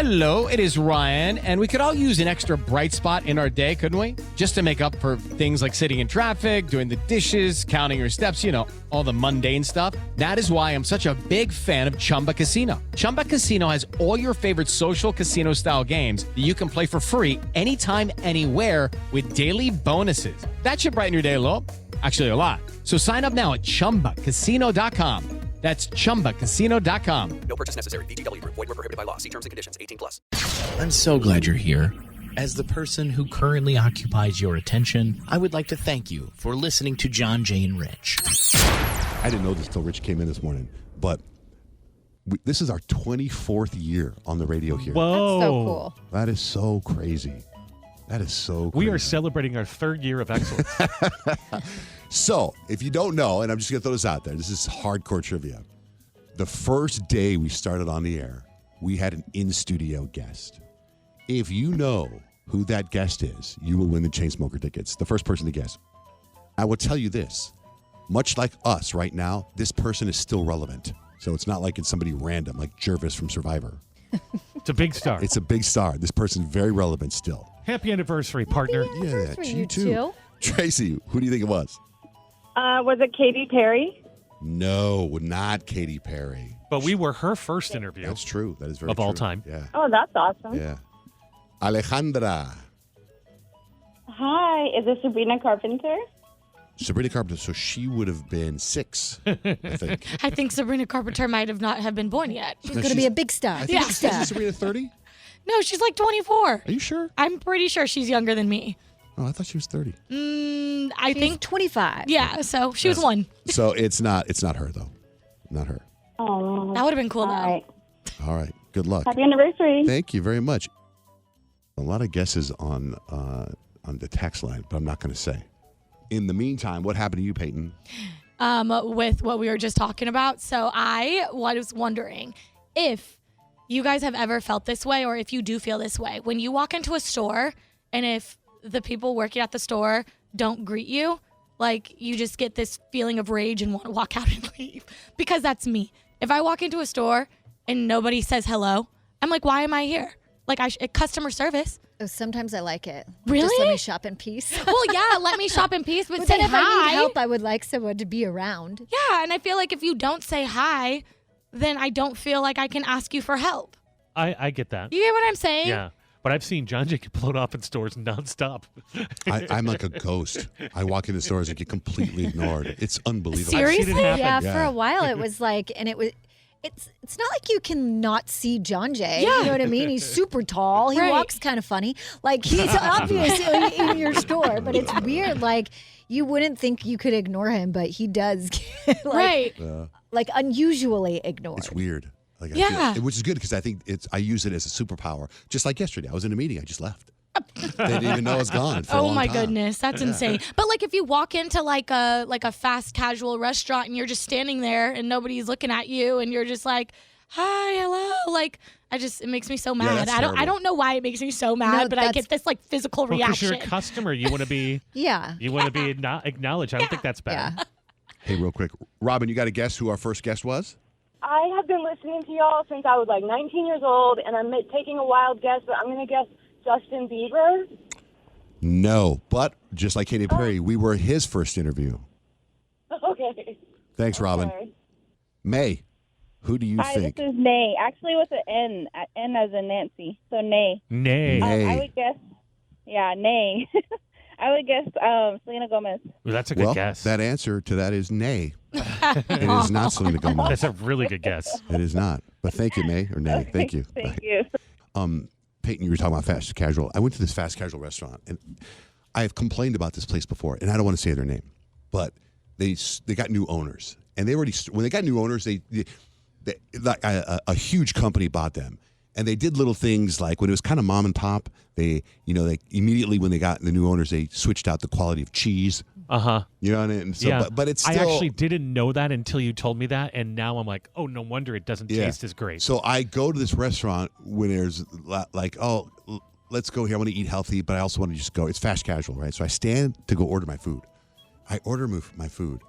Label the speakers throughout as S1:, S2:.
S1: Hello, it is Ryan, and we could all use an extra bright spot in our day, couldn't we? Just to make up for things like sitting in traffic, doing the dishes, counting your steps, all the mundane stuff. That is why I'm such a big fan of Chumba Casino. Chumba Casino has all your favorite social casino-style games that you can play for free anytime, anywhere with daily bonuses. That should brighten your day a little. Actually, a lot. So sign up now at ChumbaCasino.com. That's ChumbaCasino.com.
S2: No purchase necessary. VGW Group. Void where prohibited by law. See terms and conditions. 18+.
S3: I'm so glad you're here. As the person who currently occupies your attention, I would like to thank you for listening to John, Jay, and Rich.
S4: I didn't know this till Rich came in this morning, but this is our 24th year on the radio here.
S5: Whoa.
S6: That's so cool.
S4: That is so crazy. That is so crazy.
S5: We are celebrating our third year of excellence.
S4: So, if you don't know, and I'm just going to throw this out there, this is hardcore trivia. The first day we started on the air, we had an in-studio guest. If you know who that guest is, you will win the Chainsmoker tickets. The first person to guess. I will tell you this. Much like us right now, this person is still relevant. So it's not like it's somebody random, like Jervis from Survivor.
S5: It's a big star.
S4: It's a big star. This person's very relevant still.
S5: Happy anniversary, partner.
S6: Happy anniversary,
S4: you
S6: you
S4: too.
S6: two.
S4: Tracy, who do you think it was?
S7: Was it Katy Perry?
S4: No, not Katy Perry.
S5: But we were her first interview.
S4: That's true. That is very
S5: Of
S4: true.
S5: all time.
S4: Yeah.
S7: Oh, that's awesome.
S4: Yeah. Alejandra.
S7: Hi, is this Sabrina Carpenter?
S4: Sabrina Carpenter. So she would have been 6, I think.
S8: I think Sabrina Carpenter might have been born yet.
S6: She's going to be a big star.
S4: I think
S6: Big star.
S4: Isn't Sabrina 30?
S8: No, she's like 24.
S4: Are you sure?
S8: I'm pretty sure she's younger than me.
S4: Oh, I thought she was 30.
S8: I
S6: She's
S8: think
S6: 25.
S8: yeah, so she was one.
S4: So it's not her though. Not her.
S7: Oh,
S8: That would have been cool
S7: all
S8: though.
S7: right.
S4: All right. Good luck.
S7: Happy anniversary.
S4: Thank you very much. A lot of guesses on the text line, but I'm not going to say. In the meantime, what happened to you, Peyton?
S8: With what we were just talking about. So I was wondering if you guys have ever felt this way, or if you do feel this way. When you walk into a store and if the people working at the store don't greet you, like you just get this feeling of rage and want to walk out and leave. Because that's me. If I walk into a store and nobody says hello, I'm like, why am I here? Like customer service.
S6: Oh, sometimes I like it.
S8: Really?
S6: Just let me shop in peace.
S8: Well, yeah, let me shop in peace, but
S6: But
S8: say
S6: then if
S8: hi.
S6: I need help, I would like someone to be around.
S8: Yeah, and I feel like if you don't say hi, then I don't feel like I can ask you for help.
S5: I get that.
S8: You get what I'm saying?
S5: Yeah. But I've seen John Jay get blown off in stores nonstop.
S4: I'm like a ghost. I walk into stores and get completely ignored. It's unbelievable.
S8: Seriously?
S5: I've seen it happen.
S6: Yeah,
S4: Yeah.
S6: for a while it was like, and it's not like you can not see John Jay.
S8: Yeah.
S6: You know what I mean? He's super tall. He
S8: Right.
S6: walks kind of funny. Like he's obviously in your store, but it's weird. Like you wouldn't think you could ignore him, but he does get,
S8: Right.
S6: like unusually ignored.
S4: It's weird. Like,
S8: Yeah.
S4: which is good because I think I use it as a superpower. Just like yesterday, I was in a meeting, I just left. They didn't even know I was gone. For a
S8: Oh
S4: long
S8: my
S4: time.
S8: goodness, that's insane. But like if you walk into like a fast casual restaurant and you're just standing there and nobody's looking at you and you're just like, "Hi, hello." Like it makes me so mad.
S4: that's
S8: I
S4: terrible.
S8: don't know why it makes me so mad,
S6: No,
S8: but I get this like physical
S5: Because
S8: reaction.
S5: you're a customer. You want to be
S6: Yeah.
S5: acknowledged. I don't think that's bad.
S6: Yeah.
S4: Hey, real quick. Robin, you got to guess who our first guest was?
S7: I have been listening to y'all since I was like 19 years old, and I'm taking a wild guess, but I'm going to guess Justin Bieber.
S4: No, but just like Katy Perry, we were his first interview.
S7: Okay.
S4: Thanks, Robin.
S7: Okay.
S4: May, who do you
S9: Hi,
S4: think?
S9: this is Nay. Actually, with an N. N as in Nancy. So Nay.
S5: Nay.
S4: Nay.
S9: I would guess. Yeah, Nay. I would guess Selena Gomez.
S5: Well, that's a good
S4: Well,
S5: guess.
S4: that answer to that is nay. It is not Selena Gomez.
S5: That's a really good guess.
S4: It is not. But thank you, May, or nay. Thank you.
S9: Thank you.
S4: Peyton, you were talking about fast casual. I went to this fast casual restaurant, and I have complained about this place before, and I don't want to say their name, but they got new owners, and they already when they got new owners, they like a huge company bought them, and they did little things like when it was kind of mom and pop, they immediately when they got the new owners, they switched out the quality of cheese.
S5: Uh-huh.
S4: You know, and so,
S5: Yeah.
S4: but it's still.
S5: I actually didn't know that until you told me that, and now I'm like, oh, no wonder it doesn't taste as great.
S4: So I go to this restaurant when there's like, oh, let's go here. I want to eat healthy, but I also want to just go. It's fast casual, right? So I stand to go order my food. I order my food,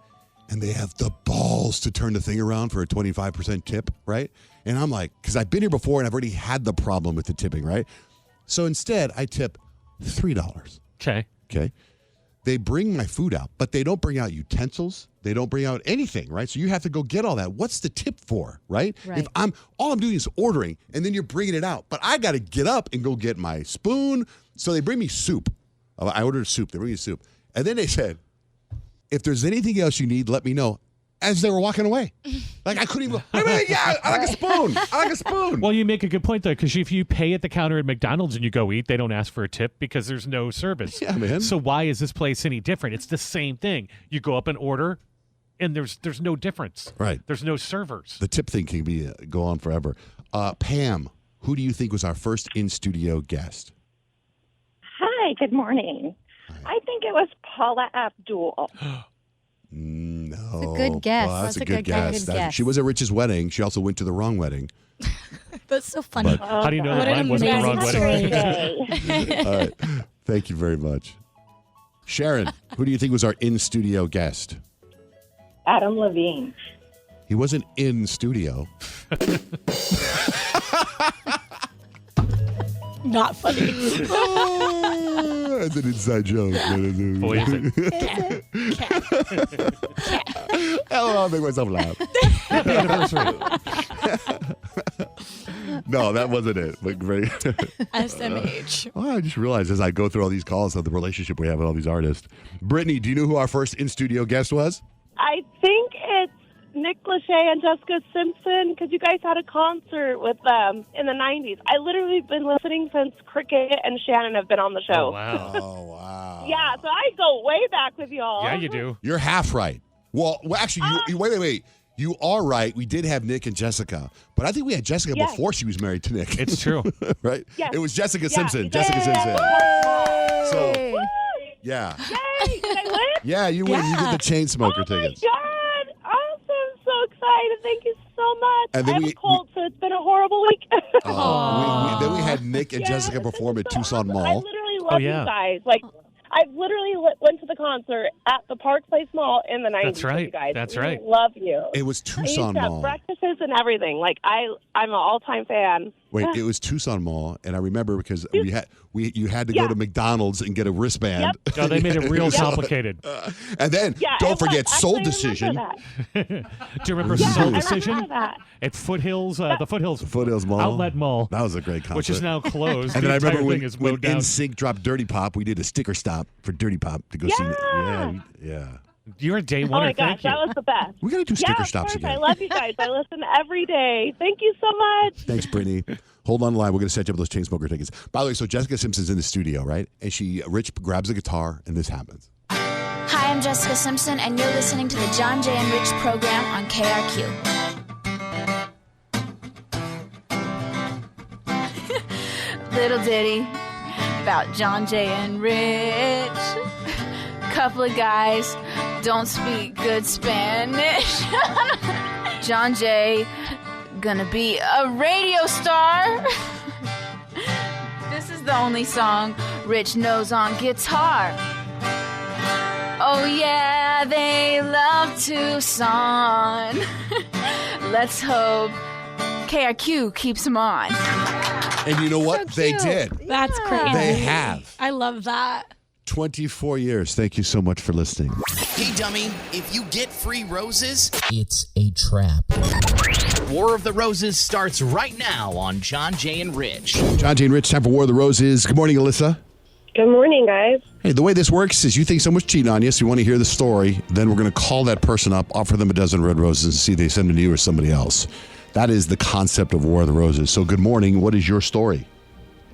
S4: and they have the balls to turn the thing around for a 25% tip, right? And I'm like, because I've been here before and I've already had the problem with the tipping, right? So instead, I tip $3.
S5: Okay.
S4: Okay. They bring my food out, but they don't bring out utensils. They don't bring out anything, right? So you have to go get all that. What's the tip for, right? If all I'm doing is ordering, and then you're bringing it out, but I got to get up and go get my spoon. So they bring me soup. I ordered soup. They bring me soup, and then they said, "If there's anything else you need, let me know." As they were walking away, like I couldn't even. I like a spoon. I like a spoon.
S5: Well, you make a good point, though, because if you pay at the counter at McDonald's and you go eat, they don't ask for a tip because there's no service.
S4: Yeah, man.
S5: So why is this place any different? It's the same thing. You go up and order, and there's no difference.
S4: Right.
S5: There's no servers.
S4: The tip thing can go on forever. Pam, who do you think was our first in-studio guest?
S9: Hi, good morning. I think it was Paula Abdul.
S4: No.
S6: That's a good guess.
S4: Well, that's a good guess. She was at Rich's wedding. She also went to the wrong wedding.
S8: That's so funny.
S5: How do you know
S8: What
S5: that
S8: an
S5: mine wasn't the wrong
S8: amazing
S5: wedding?
S4: All right. Thank you very much. Sharon, who do you think was our in-studio guest?
S9: Adam Levine.
S4: He wasn't in studio.
S8: Not funny.
S4: That's an inside joke.
S5: Boy, is it.
S4: I'll make myself laugh.
S5: Happy anniversary.
S4: No, that wasn't it. But great.
S8: SMH.
S4: Oh, I just realized as I go through all these calls of the relationship we have with all these artists. Brittany, do you know who our first in-studio guest was?
S7: I think it's Nick Lachey and Jessica Simpson, because you guys had a concert with them in the 90s. I literally been listening since Cricket and Shannon have been on the show.
S5: Oh, wow.
S4: Oh, wow.
S7: Yeah, so I go way back with y'all.
S5: Yeah, you do.
S4: You're half right. Well actually, you wait. You are right. We did have Nick and Jessica, but I think we had Jessica before she was married to Nick.
S5: It's true.
S4: Right?
S7: Yes.
S4: It was Jessica
S7: Yeah,
S4: Simpson.
S7: you
S4: Jessica
S7: did.
S4: Simpson. So,
S7: Woo!
S4: yeah.
S7: Yay! Did I win?
S4: Yeah, you win. You get the chain smoker tickets.
S7: Oh, my God. Awesome. So excited. Thank you so much.
S4: And then
S7: I have a cold, so it's been a horrible week.
S4: Then we had Nick and Jessica perform at Tucson
S7: I
S4: Mall.
S7: literally love you guys. Like, I literally went to the concert at the Park Place Mall in the 90s.
S5: That's right.
S7: With you guys.
S5: That's
S7: We
S5: right.
S7: love you.
S4: It was Tucson
S7: I used to
S4: Mall.
S7: have breakfasts and everything. Like, I'm an all-time fan.
S4: Wait, it was Tucson Mall, and I remember because you had to go to McDonald's and get a wristband.
S5: Yep. Oh, they made it real complicated.
S4: And then don't forget Soul Decision.
S5: Do you remember Soul Decision at Foothills? The
S4: Foothills Mall,
S5: Outlet Mall.
S4: That was a great concert,
S5: which is now closed.
S4: And
S5: the
S4: then I remember
S5: entire
S4: when
S5: thing is mowed down.
S4: NSYNC dropped Dirty Pop, we did a sticker stop for DirtyOp to go see it. Yeah.
S5: You're a day
S7: Oh,
S5: winner.
S7: my gosh,
S5: Thank you.
S7: that was the best.
S4: We got to do sticker stops
S7: of course.
S4: again.
S7: I love you guys. I listen every day. Thank you so much.
S4: Thanks, Brittany. Hold on the line. We're going to set you up with those Chainsmoker tickets. By the way, so Jessica Simpson's in the studio, right? And Rich grabs a guitar, and this happens.
S10: Hi, I'm Jessica Simpson, and you're listening to the John Jay and Rich program on KRQ. Little ditty about John Jay and Rich. Couple of guys don't speak good Spanish. John Jay gonna be a radio star. This is the only song Rich knows on guitar. Oh yeah, they love Tucson. Let's hope KRQ keeps them on.
S4: And you know what? They did.
S8: That's crazy.
S4: They have.
S8: I love that.
S4: 24 years. Thank you so much for listening.
S3: Hey, dummy, if you get free roses, it's a trap. War of the Roses starts right now on John Jay and Rich.
S4: John Jay and Rich, time for War of the Roses. Good morning, Alyssa.
S7: Good morning, guys.
S4: Hey, the way this works is you think someone's cheating on you, so you want to hear the story. Then we're going to call that person up, offer them a dozen red roses, and see if they send them to you or somebody else. That is the concept of War of the Roses. So good morning. What is your story?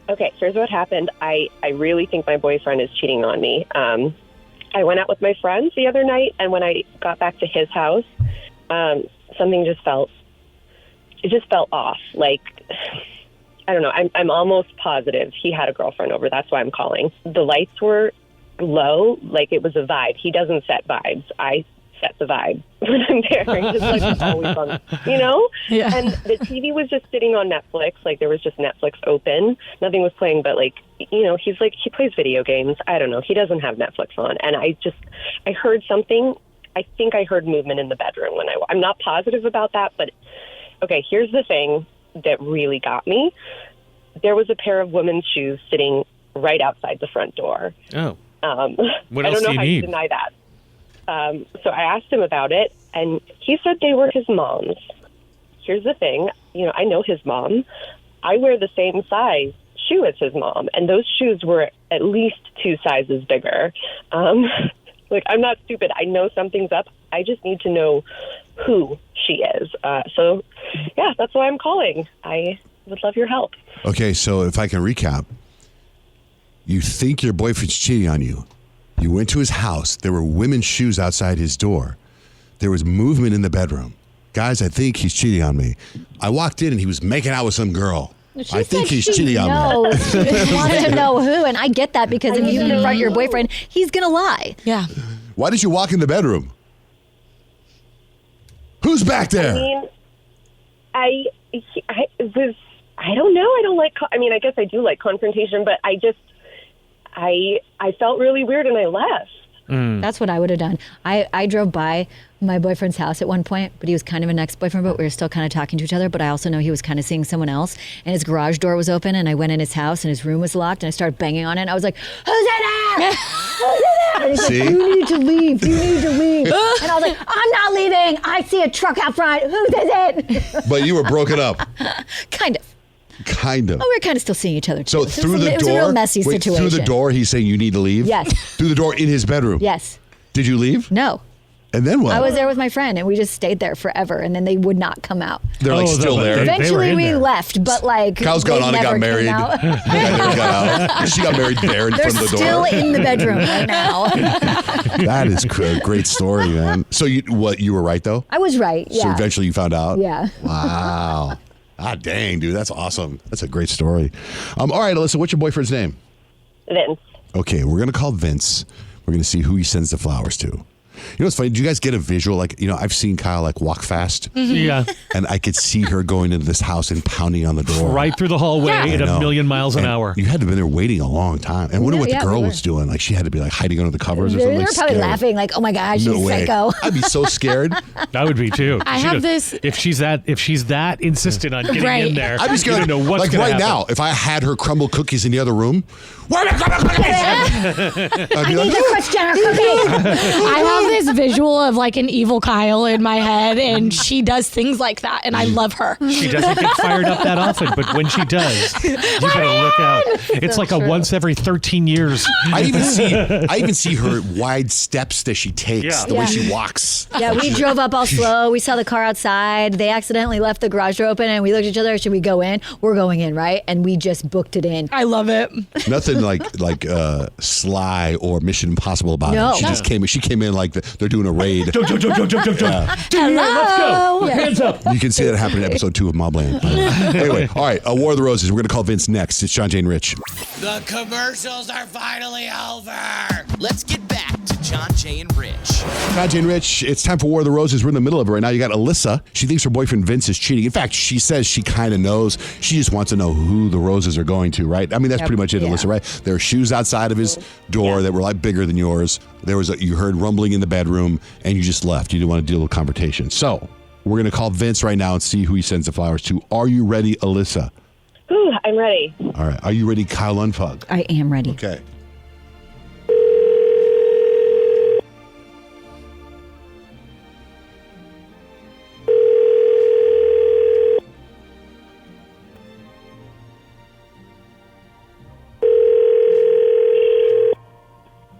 S7: Okay, here's what happened. I really think my boyfriend is cheating on me. I went out with my friends the other night, and when I got back to his house, something just felt off. Like, I don't know. I'm almost positive he had a girlfriend over. That's why I'm calling. The lights were low, like it was a vibe. He doesn't set vibes. I set the vibe when I'm there. Just like it's always on, you know?
S8: Yeah.
S7: And the TV was just sitting on Netflix. Like there was just Netflix open. Nothing was playing, but like, you know, he plays video games. I don't know. He doesn't have Netflix on. And I heard something. I think I heard movement in the bedroom when I'm not positive about that, but okay, here's the thing that really got me. There was a pair of women's shoes sitting right outside the front door.
S5: Oh. What
S7: I
S5: else
S7: don't know
S5: do you
S7: how
S5: need?
S7: you deny that. So I asked him about it, and he said they were his mom's. Here's the thing. I know his mom. I wear the same size shoe as his mom, and those shoes were at least 2 sizes bigger. I'm not stupid. I know something's up. I just need to know who she is. So, yeah, that's why I'm calling. I would love your help.
S4: Okay, so if I can recap, you think your boyfriend's cheating on you. You went to his house. There were women's shoes outside his door. There was movement in the bedroom. Guys, I think he's cheating on me. I walked in and he was making out with some girl. I think he's cheating on me.
S6: She just wants to know who, and I get that because if you confront your boyfriend, he's going to lie.
S8: Yeah.
S4: Why did you walk in the bedroom? Who's back there?
S7: I don't know. I don't like, I guess I do like confrontation, but I felt really weird and I left.
S6: That's what I would have done. I drove by my boyfriend's house at one point, but he was kind of an ex-boyfriend, but we were still kind of talking to each other. But I also know he was kind of seeing someone else, and his garage door was open, and I went in his house, and his room was locked, and I started banging on it, and I was like, who's in there? Who's in there? And he's
S4: See?
S6: like, you need to leave. You need to leave. And I was like, I'm not leaving. I see a truck out front. Who's it?
S4: But you were broken up.
S6: Kind of.
S4: Kind of.
S6: Oh, we were kind of still seeing each other.
S4: So
S6: too.
S4: through the
S6: it was
S4: door,
S6: a real messy situation.
S4: Through the door, he's saying you need to leave?
S6: Yes.
S4: Through the door in his bedroom?
S6: Yes.
S4: Did you leave?
S6: No.
S4: And then what?
S6: I was there with my friend, and we just stayed there forever, and then they would not come out.
S4: They're like still there.
S6: Eventually, we left, but like
S4: Kyle's gone on and got married.
S6: Got
S4: out. She got married there in
S6: They're
S4: front of the
S6: still
S4: door.
S6: in the bedroom right now.
S4: That is a great story, man. So you were right though?
S6: I was right.
S4: So
S6: Yeah.
S4: eventually you found out?
S6: Yeah.
S4: Wow. Dang, dude, that's awesome. That's a great story. All right, Alyssa, what's your boyfriend's name?
S7: Vince.
S4: Okay, we're gonna call Vince. We're gonna see who he sends the flowers to. You know what's funny? Do you guys get a visual? I've seen Kyle walk fast.
S5: Yeah.
S4: And I could see her going into this house and pounding on the door.
S5: Right through the hallway at
S4: I know.
S5: 1,000,000 miles an hour.
S4: You had to have been there waiting a long time. And wonder what the
S6: Yeah,
S4: girl
S6: we were.
S4: was doing. Like she had to be hiding under the covers or
S6: They
S4: something.
S6: were probably
S4: scared.
S6: laughing, like, "Oh my gosh, she's
S4: No way.
S6: psycho."
S4: I'd be so scared.
S5: I would be too.
S8: I have this.
S5: If she's that insistent on getting
S8: Right.
S5: in there,
S4: I'd be scared.
S5: you don't know what's
S4: like
S5: gonna
S4: right
S5: happen.
S4: now, if I had her crumble cookies in the other room, where are my crumble cookies? I'd be like,
S6: The Kris Jenner cookie.
S8: I have this visual of like an evil Kyle in my head, and she does things like that, and I love her.
S5: She doesn't get fired up that often, but when she does, you better look out. It's like a once every 13 years.
S4: I even see her wide steps that she takes, the way she walks.
S6: Yeah, we drove up all slow. We saw the car outside. They accidentally left the garage door open, and we looked at each other. Should we go in? We're going in, right? And we just booked it in.
S8: I love it.
S4: Nothing like Sly or Mission Impossible about
S6: No.
S4: it. She came in like they're doing a raid.
S5: Jump.
S4: Yeah.
S5: Let's go.
S6: Yeah.
S5: Hands up.
S4: You can see that happen in episode 2 of Mobland. Anyway, all right, War of the Roses. We're going to call Vince next. It's John, Jane, Rich.
S3: The commercials are finally over. Let's get back to John, Jay, and Rich.
S4: John, Jane, Rich. It's time for War of the Roses. We're in the middle of it right now. You got Alyssa. She thinks her boyfriend Vince is cheating. In fact, she says she kind of knows. She just wants to know who the roses are going to, right? I mean, that's pretty much it, Alyssa, right? There are shoes outside of his door that were like bigger than yours. You heard rumbling in the bedroom, and you just left. You didn't want to deal with confrontation. So we're going to call Vince right now and see who he sends the flowers to. Are you ready, Alyssa?
S7: Ooh, I'm ready.
S4: All right. Are you ready, Kyle Unpug?
S6: I am ready.
S4: Okay.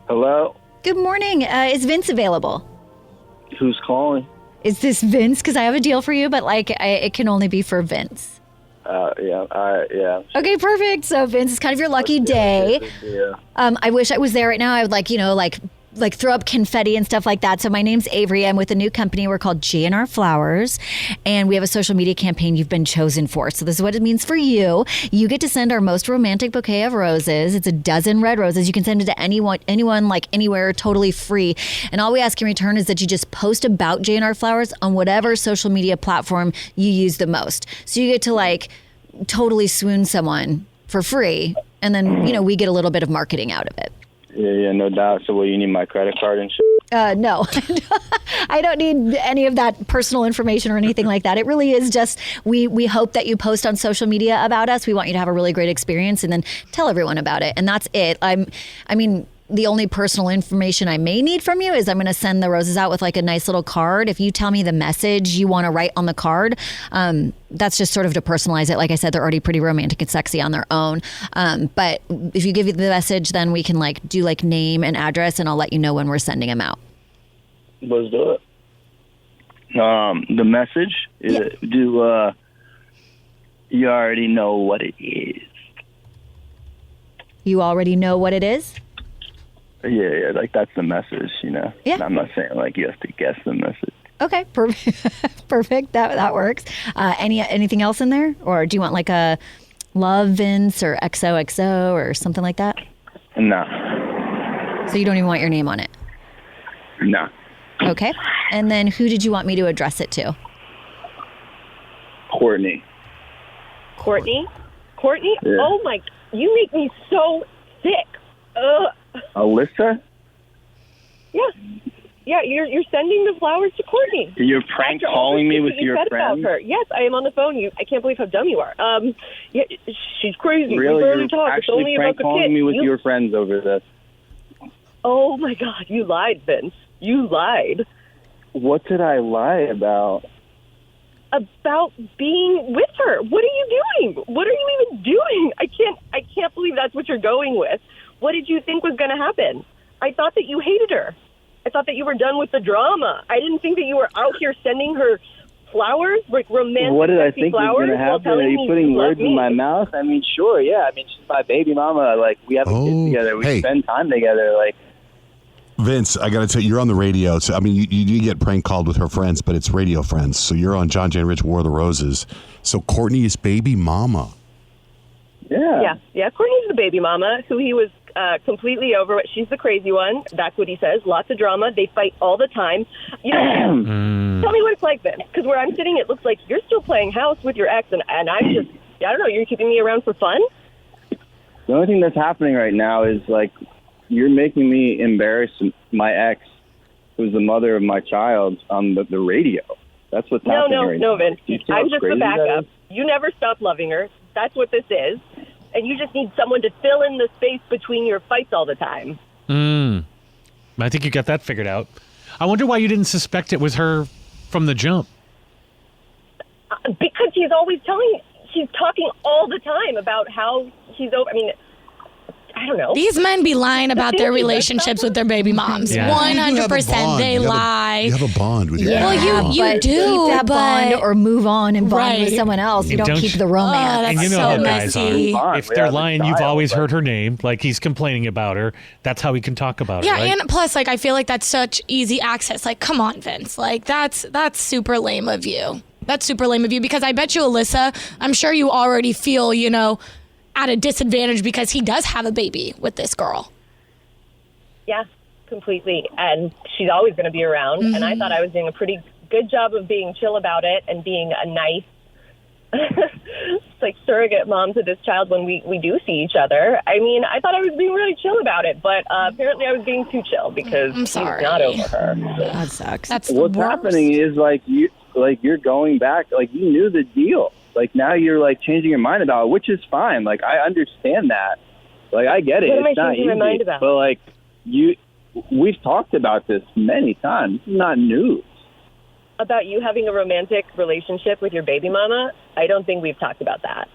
S11: Hello?
S6: Good morning. Is Vince available?
S11: Who's calling?
S6: Is this Vince? Because I have a deal for you, but it can only be for Vince.
S11: Yeah, all right, yeah.
S6: Okay, perfect. So Vince, it's kind of your lucky day.
S11: Yeah.
S6: I wish I was there right now. I would like throw up confetti and stuff like that. So my name's Avery. I'm with a new company. We're called JJ&R Flowers, and we have a social media campaign you've been chosen for. So this is what it means for you. You get to send our most romantic bouquet of roses. It's a dozen red roses. You can send it to anyone, like anywhere, totally free. And all we ask in return is that you just post about JJ&R Flowers on whatever social media platform you use the most. So you get to totally swoon someone for free, and then we get a little bit of marketing out of it.
S11: Yeah, no doubt. So, you need my credit card and shit?
S6: No, I don't need any of that personal information or anything like that. It really is just we hope that you post on social media about us. We want you to have a really great experience and then tell everyone about it. And that's it. I mean, the only personal information I may need from you is I'm going to send the roses out with like a nice little card. If you tell me the message you want to write on the card, that's just sort of to personalize it. Like I said, they're already pretty romantic and sexy on their own. But if you give me the message, then we can like do like name and address, and I'll let you know when we're sending them out.
S11: Let's do it. The message, do you already know what it is?
S6: You already know what it is?
S11: Yeah, like that's the message, you know?
S6: Yeah.
S11: I'm not saying like you have to guess the message.
S6: Okay, perfect. That works. Anything else in there? Or do you want like a love Vince or XOXO or something like that?
S11: No.
S6: So you don't even want your name on it?
S11: No.
S6: Okay. And then who did you want me to address it to?
S11: Courtney.
S7: Courtney?
S11: Yeah.
S7: Oh my, you make me so sick.
S11: Alyssa?
S7: Yeah, you're sending the flowers to Courtney.
S11: You're prank calling me with your friend?
S7: Yes, I am on the phone. I can't believe how dumb you are. Yeah, she's crazy.
S11: Really?
S7: We barely
S11: You're
S7: talk. It's
S11: actually
S7: only
S11: prank
S7: about the
S11: calling
S7: kid.
S11: me with your friends over this.
S7: Oh my God, you lied, Vince. You lied.
S11: What did I lie about?
S7: About being with her. What are you doing? What are you even doing? I can't believe that's what you're going with. What did you think was going to happen? I thought that you hated her. I thought that you were done with the drama. I didn't think that you were out here sending her flowers, like romantic
S11: What did I
S7: sexy
S11: think was
S7: flowers,
S11: going to
S7: while
S11: happen?
S7: telling
S11: Are
S7: me
S11: you putting
S7: love
S11: words
S7: me.
S11: in my mouth? I mean, sure, yeah. I mean, she's my baby mama. Like, we have a kid together. We spend time together. Like,
S4: Vince, I got to tell you, you're on the radio. So, I mean, you do get prank called with her friends, but it's radio friends. So you're on John Jay and Rich War of the Roses. So Courtney is baby mama.
S11: Yeah.
S7: Yeah. Courtney's the baby mama who he was completely over. She's the crazy one. That's what he says. Lots of drama. They fight all the time. You know, tell me what it's like then. Because where I'm sitting, it looks like you're still playing house with your ex, and I'm just, I don't know, you're keeping me around for fun?
S11: the only thing that's happening right now is, like, you're making me embarrass my ex, who's the mother of my child, on the radio. That's what's happening right now.
S7: No, Vince.
S11: You see how
S7: I'm just the
S11: crazy that
S7: backup.
S11: is?
S7: You never stopped loving her. That's what this is. And you just need someone to fill in the space between your fights all the time.
S5: I think you got that figured out. I wonder why you didn't suspect it was her from the jump.
S7: Because she's talking all the time about how he's over. I mean, I don't know.
S8: These men be lying about their relationships with their baby moms.
S4: Yeah.
S8: 100% they lie.
S4: You have a bond with your
S8: Well, you
S6: but
S8: do,
S6: keep that bond or move on and bond with
S8: Right.
S6: someone else. You
S5: And
S6: don't keep the romance.
S5: And you know
S8: so
S5: how guys
S8: messy.
S5: are. If they're lying, you've always heard her name. Like, he's complaining about her. That's how he can talk about her,
S8: Yeah,
S5: right?
S8: and plus, like, I feel like that's such easy access. Like, come on, Vince. Like, that's super lame of you. That's super lame of you, because I bet you, Alyssa, I'm sure you already feel, at a disadvantage because he does have a baby with this girl.
S7: Yeah, completely. And she's always going to be around. And I thought I was doing a pretty good job of being chill about it and being a nice, like, surrogate mom to this child when we do see each other. I mean, I thought I was being really chill about it, but apparently I was being too chill because he's not over her.
S6: That sucks.
S8: That's
S11: What's
S8: the worst.
S11: happening is, you're going back. Like, you knew the deal. Like, now you're, like, changing your mind about it, which is fine. Like, I understand that. Like, I get it.
S7: What am I
S11: It's not
S7: changing my
S11: easy.
S7: mind about?
S11: But, like, we've talked about this many times. This is not news.
S7: About you having a romantic relationship with your baby mama, I don't think we've talked about that.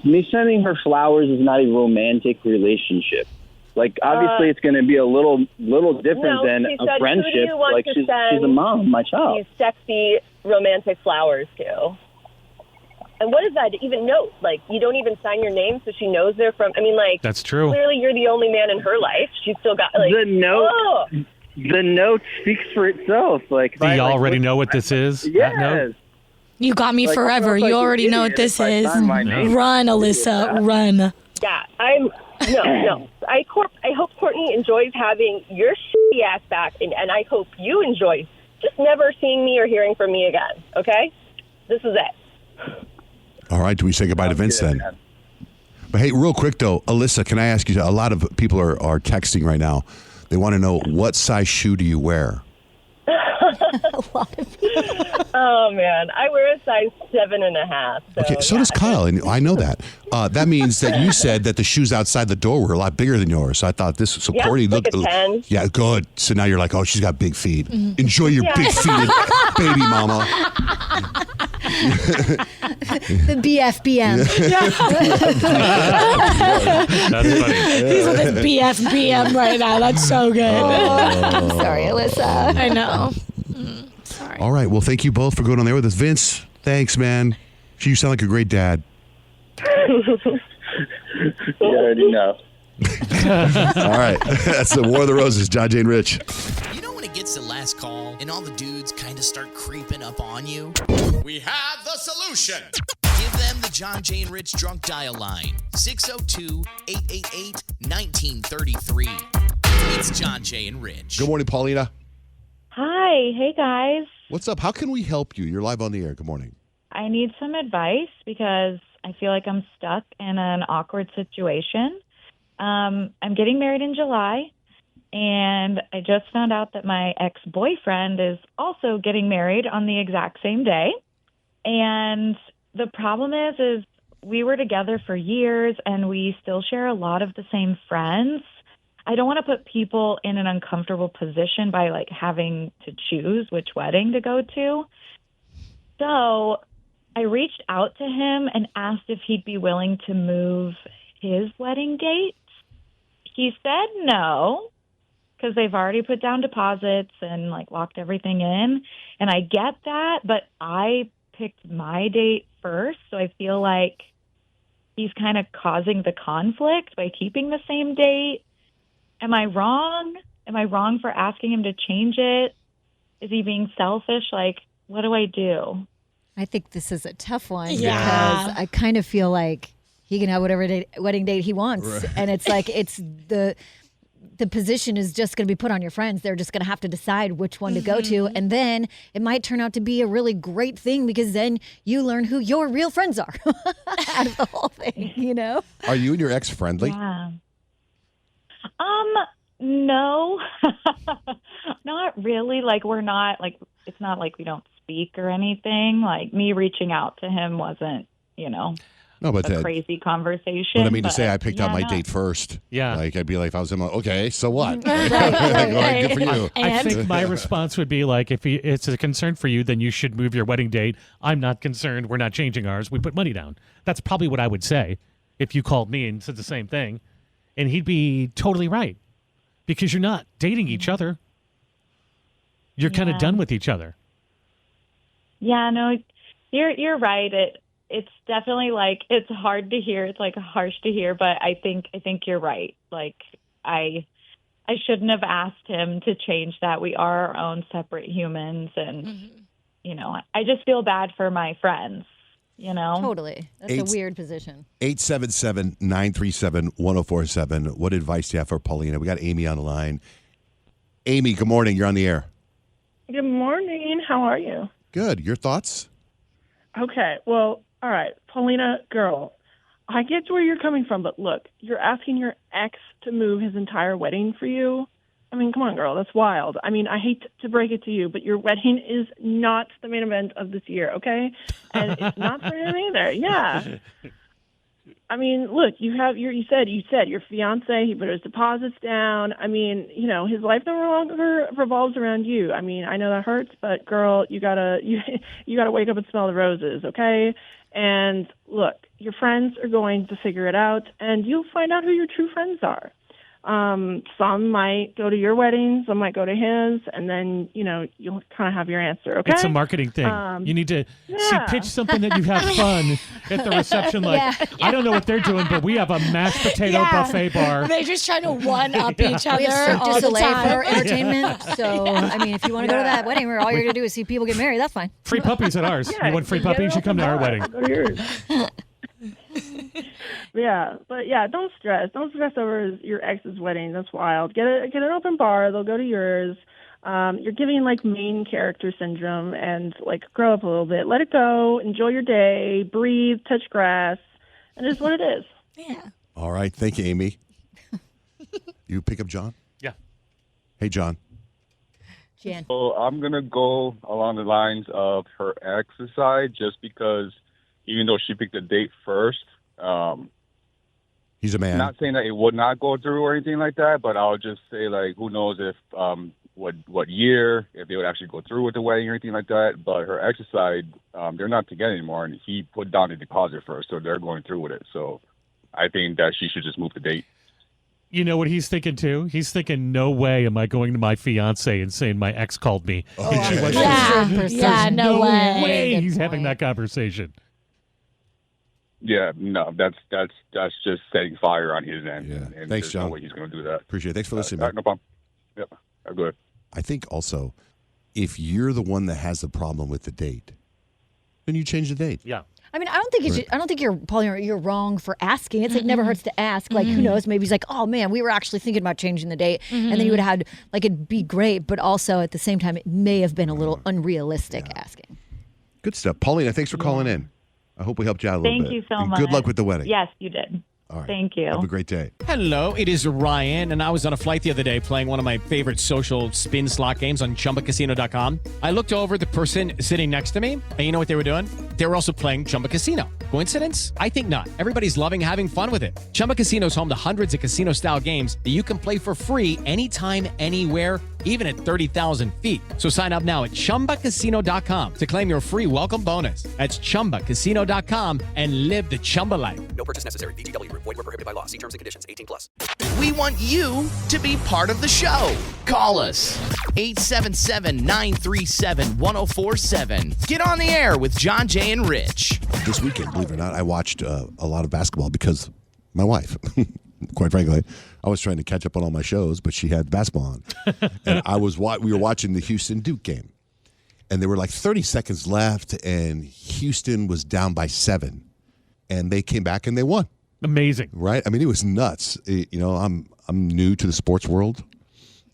S11: Me sending her flowers is not a romantic relationship. Like, obviously, it's going to be a little different
S7: No,
S11: than
S7: she
S11: a
S7: said,
S11: friendship.
S7: who do you want
S11: Like,
S7: to
S11: she's
S7: send
S11: a mom of my child.
S7: these sexy romantic flowers to? And what does that even note? Like, you don't even sign your name so she knows they're from... I mean, like...
S5: That's true.
S7: Clearly, you're the only man in her life. She's still got, like...
S11: The note...
S7: Oh,
S11: The note speaks for itself. Like,
S5: Do you already know what this is? That
S11: Yes.
S5: note?
S8: You got me
S11: Like,
S8: forever.
S11: I feel
S8: You
S11: like an
S8: already know what
S11: idiot
S8: this
S11: if I
S8: is.
S11: sign my name.
S8: Run, Alyssa, run.
S7: yeah, I'm... No. I hope Courtney enjoys having your shitty ass back, and I hope you enjoy just never seeing me or hearing from me again, okay? This is it.
S4: All right, do we say goodbye to Vince then? But hey, real quick though, Alyssa, can I ask you? A lot of people are texting right now. They want to know, what size shoe do you wear?
S7: Oh man, I wear a size 7.5. So,
S4: Okay, so does Kyle, and I know that. That means that you said that the shoes outside the door were a lot bigger than yours. So I thought this. So
S7: Yeah,
S4: Courtney
S7: like
S4: looked.
S7: a 10.
S4: Yeah, good. So now you're like, oh, she's got big feet. Enjoy your big feet, baby mama.
S6: The BFBM.
S5: That's funny.
S8: He's with his BFBM right now. That's so good.
S6: I'm sorry, Alyssa.
S8: I know. Sorry.
S4: All right. Well, thank you both for going on there with us. Vince, thanks, man. You sound like a great dad.
S11: You already know.
S4: All right. That's the War of the Roses. John, Jay, and Rich.
S3: You know when it gets to last call and all the dudes kind of start creeping up on you?
S2: We have the solution.
S3: Give them the John, Jay, and Rich drunk dial line. 602-888-1933. It's John, Jay, and Rich.
S4: Good morning, Paulina.
S12: Hi. Hey, guys.
S4: What's up? How can we help you? You're live on the air. Good morning.
S12: I need some advice because I feel like I'm stuck in an awkward situation. I'm getting married in July, and I just found out that my ex-boyfriend is also getting married on the exact same day. And the problem is we were together for years, and we still share a lot of the same friends. I don't want to put people in an uncomfortable position by like having to choose which wedding to go to. So I reached out to him and asked if he'd be willing to move his wedding date. He said no, because they've already put down deposits and like locked everything in. And I get that, but I picked my date first. So I feel like he's kind of causing the conflict by keeping the same date. Am I wrong? Am I wrong for asking him to change it? Is he being selfish? Like, what do I do?
S6: I think this is a tough one
S8: Yeah.
S6: because I kind of feel like he can have whatever wedding date he wants.
S4: Right.
S6: And it's like the position is just going to be put on your friends. They're just going to have to decide which one to go to. And then it might turn out to be a really great thing because then you learn who your real friends are out of the whole thing, you know?
S4: Are you and your ex friendly?
S12: Yeah. No, not really. Like, we're not, like, it's not like we don't speak or anything. Like, me reaching out to him wasn't,
S4: No, but
S12: a crazy conversation.
S4: But I mean to say, I picked out my
S12: no.
S4: date first.
S5: Yeah.
S4: Like, I'd be like, if I was him, like, okay, so what?
S6: Right,
S4: Good for you.
S5: I think my response would be like, if it's a concern for you, then you should move your wedding date. I'm not concerned. We're not changing ours. We put money down. That's probably what I would say if you called me and said the same thing. And he'd be totally right because you're not dating each other. You're kind of done with each other.
S12: Yeah, no, you're right. It's definitely like, it's hard to hear. It's like harsh to hear, but I think you're right. Like, I shouldn't have asked him to change that. We are our own separate humans, and I just feel bad for my friends.
S6: Totally. That's a weird position.
S4: 877-937-1047. What advice do you have for Paulina? We got Amy on the line. Amy, good morning. You're on the air.
S13: Good morning. How are you?
S4: Good. Your thoughts?
S13: Okay. Well, all right. Paulina, girl, I get where you're coming from, but look, you're asking your ex to move his entire wedding for you. I mean, come on, girl. That's wild. I mean, I hate to break it to you, but your wedding is not the main event of this year, okay? And it's not for him either. Yeah. I mean, look, you said your fiance, he put his deposits down. I mean, his life no longer revolves around you. I mean, I know that hurts, but girl, you gotta wake up and smell the roses, okay? And look, your friends are going to figure it out, and you'll find out who your true friends are. Some might go to your wedding, some might go to his, and then, you'll kind of have your answer, okay?
S5: It's a marketing thing. You need to pitch something that you have fun at the reception. Like, I don't know what they're doing, but we have a mashed potato buffet bar.
S8: They're just trying to one-up each other
S6: We have
S8: all the time.
S6: for entertainment. So, I mean, if you want to go to that wedding where all you're going to do is see people get married, that's fine.
S5: Free puppies at ours. You want free puppies? You come to our wedding.
S13: Go to yours. Yeah, but don't stress. Don't stress over your ex's wedding. That's wild. Get an open bar. They'll go to yours. You're giving like main character syndrome, and like grow up a little bit. Let it go. Enjoy your day. Breathe. Touch grass. And it's what it is.
S8: Yeah.
S4: All right. Thank you, Amy. You pick up John?
S5: Yeah.
S4: Hey, John.
S6: Jan.
S14: So I'm going to go along the lines of her ex's side just because even though she picked the date first,
S4: he's a man.
S14: Not saying that it would not go through or anything like that, but I'll just say, like, who knows if what year, if they would actually go through with the wedding or anything like that. But her ex's side, they're not together anymore, and he put down the deposit first, so they're going through with it. So I think that she should just move the date.
S5: You know what he's thinking too? He's thinking, no way am I going to my fiance and saying my ex called me.
S4: Oh,
S5: And she was-
S8: Yeah, no way.
S5: He's having that conversation.
S14: Yeah, no, that's just setting fire on his end.
S4: Yeah.
S14: And
S4: Thanks,
S14: there's
S4: John.
S14: no way he's going to do that.
S4: Appreciate it. Thanks for listening,
S14: All
S4: man.
S14: right, no problem. Yep, I'm good.
S4: I think also, if you're the one that has the problem with the date, then you change the date.
S5: Yeah.
S6: I mean, I don't think you're Paul. You're wrong for asking. It's like never hurts to ask. Like who knows? Maybe he's like, oh man, we were actually thinking about changing the date, and then you would have had like it'd be great, but also at the same time, it may have been a little unrealistic asking.
S4: Good stuff. Paulina, thanks for calling in. I hope we helped you out a little bit.
S12: Thank you so
S4: And
S12: much.
S4: good luck with the wedding.
S12: Yes, you did.
S4: All right.
S12: Thank you.
S4: Have a great day.
S1: Hello, it is Ryan, and I was on a flight the other day playing one of my favorite social spin slot games on ChumbaCasino.com. I looked over at the person sitting next to me, and you know what they were doing? They were also playing Chumba Casino. Coincidence? I think not. Everybody's loving having fun with it. Chumba Casino is home to hundreds of casino-style games that you can play for free anytime, anywhere, even at 30,000 feet. So sign up now at ChumbaCasino.com to claim your free welcome bonus. That's ChumbaCasino.com and live the Chumba life.
S3: No purchase necessary. VGW Group. Void where prohibited by law. See terms and conditions. 18+. We want you to be part of the show. Call us. 877-937-1047. Get on the air with John, Jay, and Rich.
S4: This weekend, believe it or not, I watched a lot of basketball because my wife, quite frankly, I was trying to catch up on all my shows, but she had basketball on. And we were watching the Houston Duke game. And there were like 30 seconds left, and Houston was down by 7. And they came back and they won.
S5: Amazing.
S4: Right? I mean, it was nuts. I'm new to the sports world.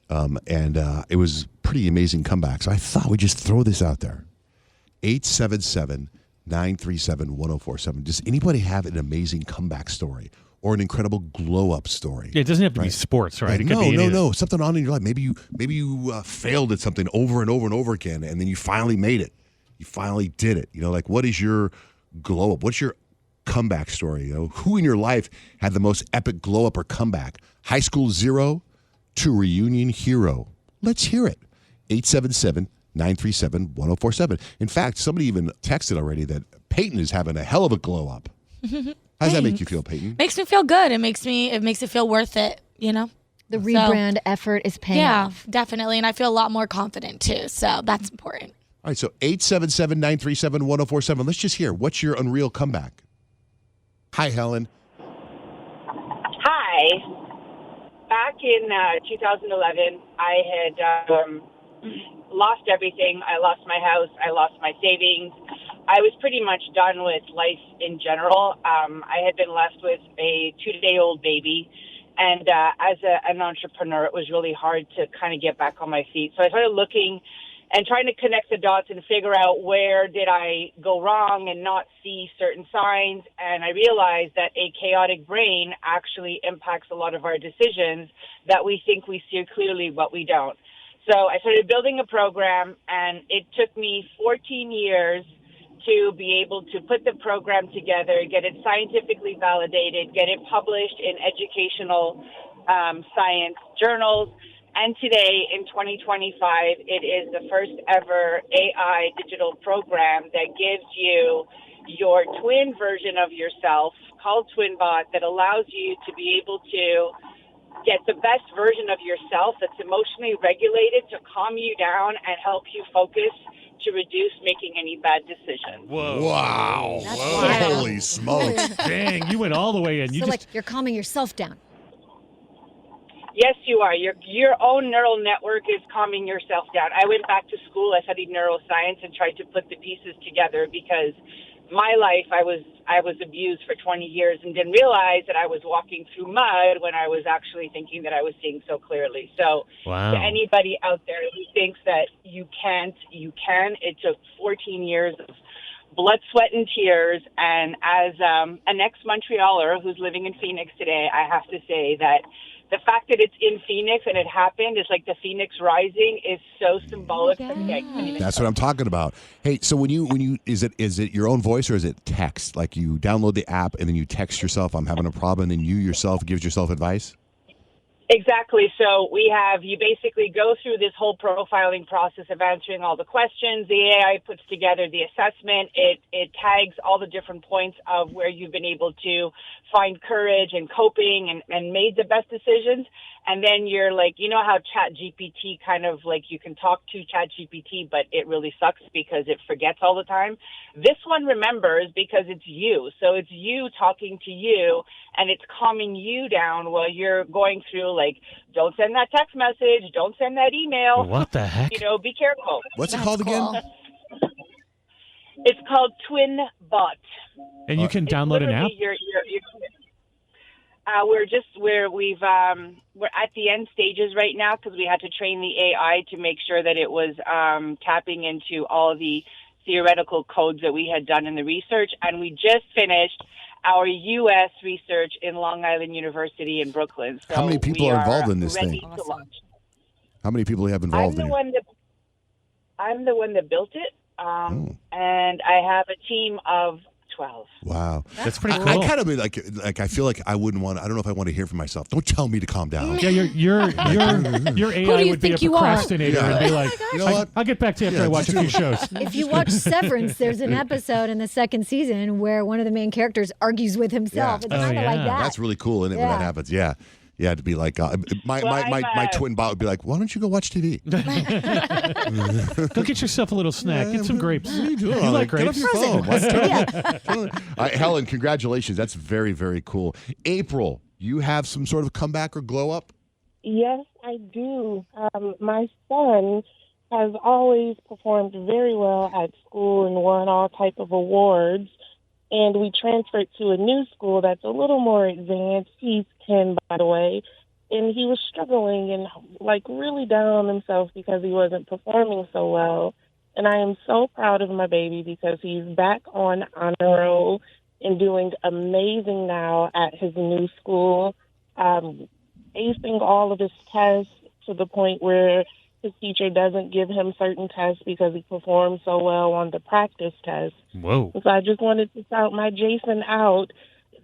S4: And it was pretty amazing comeback. So I thought we'd just throw this out there. 877-937-1047. Does anybody have an amazing comeback story or an incredible glow-up story?
S5: Yeah, it doesn't have to be sports, right? It could be
S4: No. Something on in your life. Maybe you failed at something over and over and over again, and then you finally made it. You finally did it. Like, what is your glow-up? What's your comeback story? Who in your life had the most epic glow-up or comeback? High school zero to reunion hero. Let's hear it. 877-937-1047. In fact, somebody even texted already that Peyton is having a hell of a glow-up. How does that make you feel, Peyton?
S8: Makes me feel good. It makes it feel worth it,
S6: The rebrand effort is paying off.
S8: Yeah, definitely. And I feel a lot more confident too. So that's important.
S4: All right, so 877-937-1047. Let's just hear, what's your unreal comeback? Hi, Helen.
S15: Hi. Back in 2011, I had lost everything. I lost my house. I lost my savings. I was pretty much done with life in general. I had been left with a 2-day-old baby. And as an entrepreneur, it was really hard to kind of get back on my feet. So I started looking and trying to connect the dots and figure out where did I go wrong and not see certain signs. And I realized that a chaotic brain actually impacts a lot of our decisions, that we think we see clearly, but we don't. So I started building a program, and it took me 14 years to be able to put the program together, get it scientifically validated, get it published in educational science journals. And today, in 2025, it is the first ever AI digital program that gives you your twin version of yourself, called TwinBot, that allows you to be able to get the best version of yourself that's emotionally regulated to calm you down and help you focus to reduce making any bad decisions.
S5: Whoa.
S4: Wow. Holy smokes.
S5: Dang, you went all the way in.
S6: So like you're calming yourself down.
S15: Yes, you are. Your own neural network is calming yourself down. I went back to school. I studied neuroscience and tried to put the pieces together because my life, I was abused for 20 years and didn't realize that I was walking through mud when I was actually thinking that I was seeing so clearly. So
S5: wow.
S15: To anybody out there who thinks that you can't, you can. It took 14 years of blood, sweat, and tears. And as an ex-Montrealer who's living in Phoenix today, I have to say that the fact that it's in Phoenix and it happened is like the Phoenix Rising is so symbolic to me. I can't even
S4: That's what I'm talking about. Hey, so when you is it your own voice or is it text? Like you download the app and then you text yourself, I'm having a problem, and then you yourself gives yourself advice?
S15: Exactly. So you basically go through this whole profiling process of answering all the questions. The AI puts together the assessment. It tags all the different points of where you've been able to find courage and coping and made the best decisions. And then you're like, you know how ChatGPT kind of like you can talk to ChatGPT, but it really sucks because it forgets all the time. This one remembers because it's you. So it's you talking to you, and it's calming you down while you're going through like, don't send that text message, don't send that email.
S5: What the heck?
S15: Be careful.
S4: What's it called again?
S15: It's called Twin Bot.
S5: And you can download an app?
S15: We're at the end stages right now because we had to train the AI to make sure that it was tapping into all the theoretical codes that we had done in the research. And we just finished our U.S. research in Long Island University in Brooklyn. So
S4: how many people are involved in this thing?
S15: Awesome.
S4: How many people do you have involved in it?
S15: I'm the one that built it, and I have a team of 12.
S4: Wow.
S5: That's pretty cool.
S4: I kind of like I feel like I wouldn't want. I don't know if I want to hear from myself. Don't tell me to calm down.
S5: Yeah, your AI would be a procrastinator and be like,
S4: you know what?
S5: I'll get back to you after I watch a few shows.
S6: If you watch Severance, there's an episode in the second season where one of the main characters argues with himself. It's kind of like that.
S4: That's really cool, isn't it, when that happens? Yeah. Yeah, to be like, my twin bot would be like, why don't you go watch TV?
S5: Go get yourself a little snack. Get some grapes.
S4: What are you doing?
S5: You like
S4: Get off
S5: grapes?
S4: your phone. Helen, congratulations. That's very, very cool. April, you have some sort of comeback or glow up?
S16: Yes, I do. My son has always performed very well at school and won all type of awards. And we transferred to a new school that's a little more advanced. He's 10, by the way. And he was struggling and, like, really down on himself because he wasn't performing so well. And I am so proud of my baby because he's back on honor roll and doing amazing now at his new school, acing all of his tests to the point where his teacher doesn't give him certain tests because he performed so well on the practice test.
S5: Whoa.
S16: So I just wanted to shout my Jason out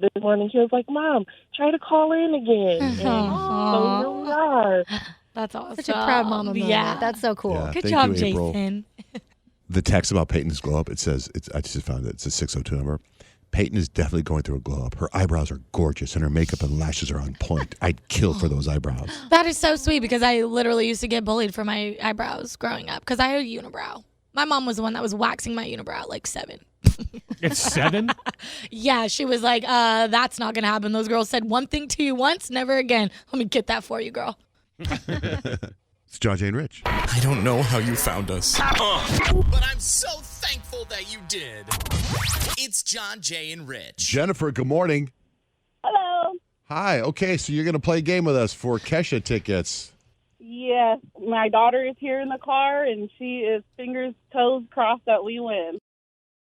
S16: this morning. He was like, Mom, try to call in again. And so here we are.
S8: That's awesome.
S6: Such a proud mama moment.
S8: Yeah.
S6: That's so cool.
S4: Yeah,
S8: Good
S4: thank
S8: job,
S4: you, April.
S8: Jason.
S4: The text about Peyton's glow up, it says, I just found it. It's a 602 number. Peyton is definitely going through a glow up. Her eyebrows are gorgeous and her makeup and lashes are on point. I'd kill for those eyebrows.
S8: That is so sweet because I literally used to get bullied for my eyebrows growing up because I had a unibrow. My mom was the one that was waxing my unibrow at like 7.
S5: It's 7?
S8: Yeah, she was like, that's not going to happen. Those girls said one thing to you once, never again. Let me get that for you, girl.
S4: It's John, Jay, and Rich.
S2: I don't know how you found us. But I'm so thankful that you did. It's John, Jay, and Rich.
S4: Jennifer, good morning.
S16: Hello.
S4: Hi. Okay, so you're going to play a game with us for Kesha tickets.
S16: Yes, my daughter is here in the car, and she is fingers, toes crossed that we win.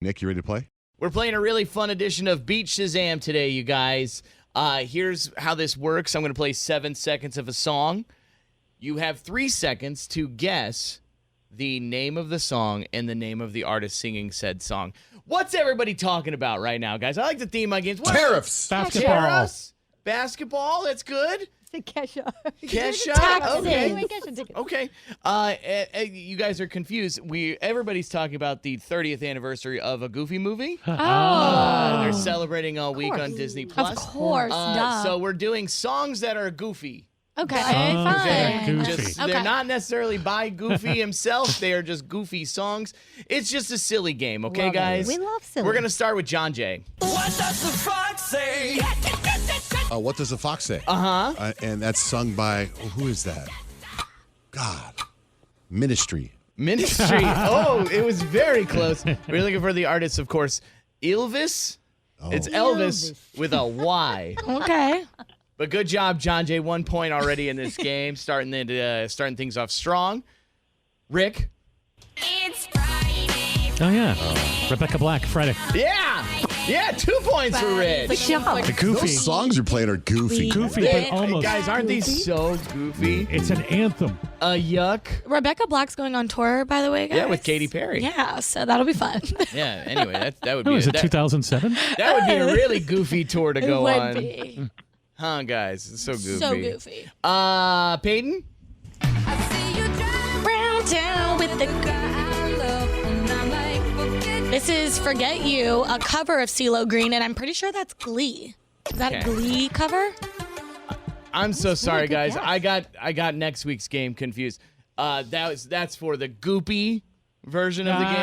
S4: Nick, you ready to play?
S3: We're playing a really fun edition of Beat Shazam today, you guys. Here's how this works. I'm going to play 7 seconds of a song. You have 3 seconds to guess the name of the song and the name of the artist singing said song. What's everybody talking about right now, guys? I like to theme my games. What?
S4: Tariffs.
S5: Basketball.
S3: Tariffs. Basketball. That's good.
S6: Kesha.
S3: Kesha. Okay.
S6: Kesha tickets.
S3: Okay. You guys are confused. Everybody's talking about the 30th anniversary of a Goofy movie. They're celebrating all week on Disney Plus.
S8: Of course. Duh.
S3: So we're doing songs that are goofy.
S8: Okay,
S5: Songs that
S8: fine.
S5: are goofy.
S3: They're not necessarily by Goofy himself. They are just goofy songs. It's just a silly game, okay,
S6: Love it.
S3: guys?
S6: We love silly.
S3: We're going to start with John Jay.
S2: What does the fox say?
S4: What does the fox say?
S3: Uh-huh.
S4: And that's sung by, who is that? God. Ministry.
S3: Ministry. Oh, it was very close. We're looking for the artist, of course. Elvis. It's Elvis with a Y.
S8: Okay.
S3: But good job, John Jay. 1 point already in this game. Starting things off strong. Rick.
S10: It's Friday.
S5: Oh, yeah. Rebecca Black, Friday.
S3: Yeah. Yeah, 2 points for Rich.
S4: The
S5: Goofy.
S4: Those songs you're playing are goofy.
S5: Goofy, but almost.
S3: Guys, aren't these so goofy?
S5: It's an anthem.
S3: Yuck.
S8: Rebecca Black's going on tour, by the way, guys.
S3: Yeah, with Katy Perry.
S8: Yeah, so that'll be fun.
S3: Yeah, anyway, that would
S5: Oh,
S3: be
S5: is it 2007?
S3: That would be a really goofy tour to
S8: It
S3: go
S8: would
S3: on.
S8: be.
S3: Huh, guys? It's so goofy.
S8: So goofy.
S3: Peyton?
S8: Round town with the This is Forget You, a cover of CeeLo Green, and I'm pretty sure that's Glee. Is that a
S3: Okay.
S8: Glee cover?
S3: I'm so sorry,
S8: good
S3: guys.
S8: guess.
S3: I got next week's game confused. That's for the goopy version of the game.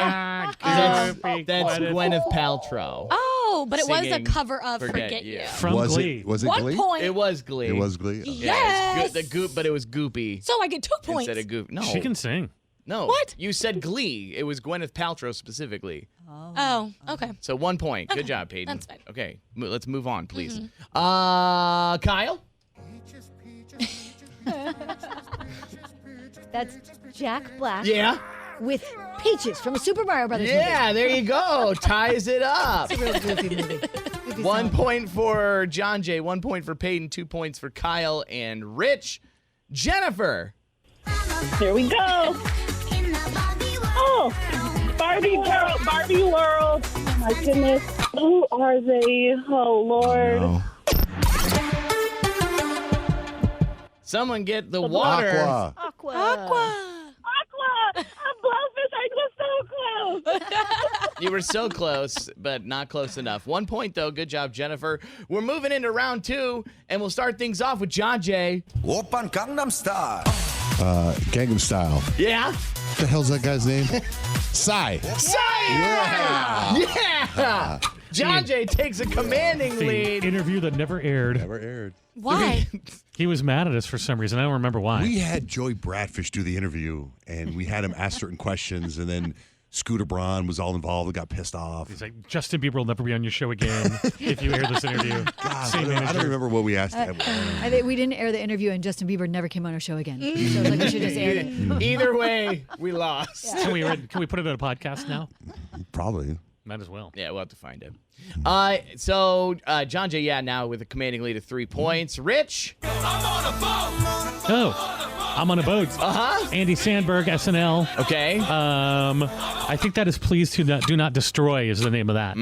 S3: That's Gwyneth Paltrow.
S8: Oh, but it was a
S3: Singing
S8: cover of
S3: Forget
S8: Forget
S3: You.
S8: You.
S5: From
S4: was
S5: Glee.
S4: Was it
S8: 1
S4: Glee?
S8: point.
S3: It was Glee.
S4: It was Glee. Okay.
S3: Yeah,
S8: Yes.
S3: the goop, but it was goopy
S8: So I get 2 points.
S3: instead of goop. No,
S5: She can sing.
S3: no.
S8: What?
S3: You said Glee. It was Gwyneth Paltrow specifically.
S8: Oh, okay.
S3: So 1 point. Good job, Peyton.
S8: That's fine.
S3: Okay, let's move on, please.
S8: Mm-hmm.
S3: Kyle.
S6: That's Jack Black.
S3: Yeah.
S6: With Peaches from a Super Mario Brothers
S3: Yeah, there you go. Ties it up.
S6: movie. It's a real goofy movie. Goofy
S3: 1
S6: song.
S3: point for John Jay, 1 point for Peyton, 2 points for Kyle and Rich. Jennifer.
S16: Here we go. Oh, Barbie World. Barbie World. Oh, my goodness. Who are they? Oh, Lord.
S4: No.
S3: Someone get the water.
S4: Aqua.
S8: Aqua.
S16: Aqua. A blowfish. I was so close.
S3: You were so close, but not close enough. 1 point, though. Good job, Jennifer. We're moving into round 2, and we'll start things off with John Jay.
S17: Oppan Gangnam Style.
S4: Gangnam Style.
S3: Yeah?
S4: What the hell's that guy's name? Psy.
S3: Yeah! John Jay takes a commanding
S5: The
S3: lead.
S5: interview that never aired.
S4: Never aired.
S8: Why?
S5: He was mad at us for some reason. I don't remember why.
S4: We had Joey Bradfish do the interview, and we had him ask certain questions, and then Scooter Braun was all involved and got pissed off.
S5: He's like, Justin Bieber will never be on your show again if you air this interview.
S4: God,
S5: Same
S4: I don't
S5: manager.
S4: remember what we asked him.
S6: I think we didn't air the interview, and Justin Bieber never came on our show again. So I was like, we should just air it.
S3: Either way, we lost.
S5: Can we put it on a podcast now?
S4: Probably.
S5: Might as well.
S3: Yeah, we'll have to find it. So John Jay, now with a commanding lead of 3 points. Rich.
S5: Oh, I'm on a boat.
S3: Uh-huh.
S5: Andy Sandberg, SNL.
S3: Okay.
S5: I think that is Please Do Not Destroy is the name of that.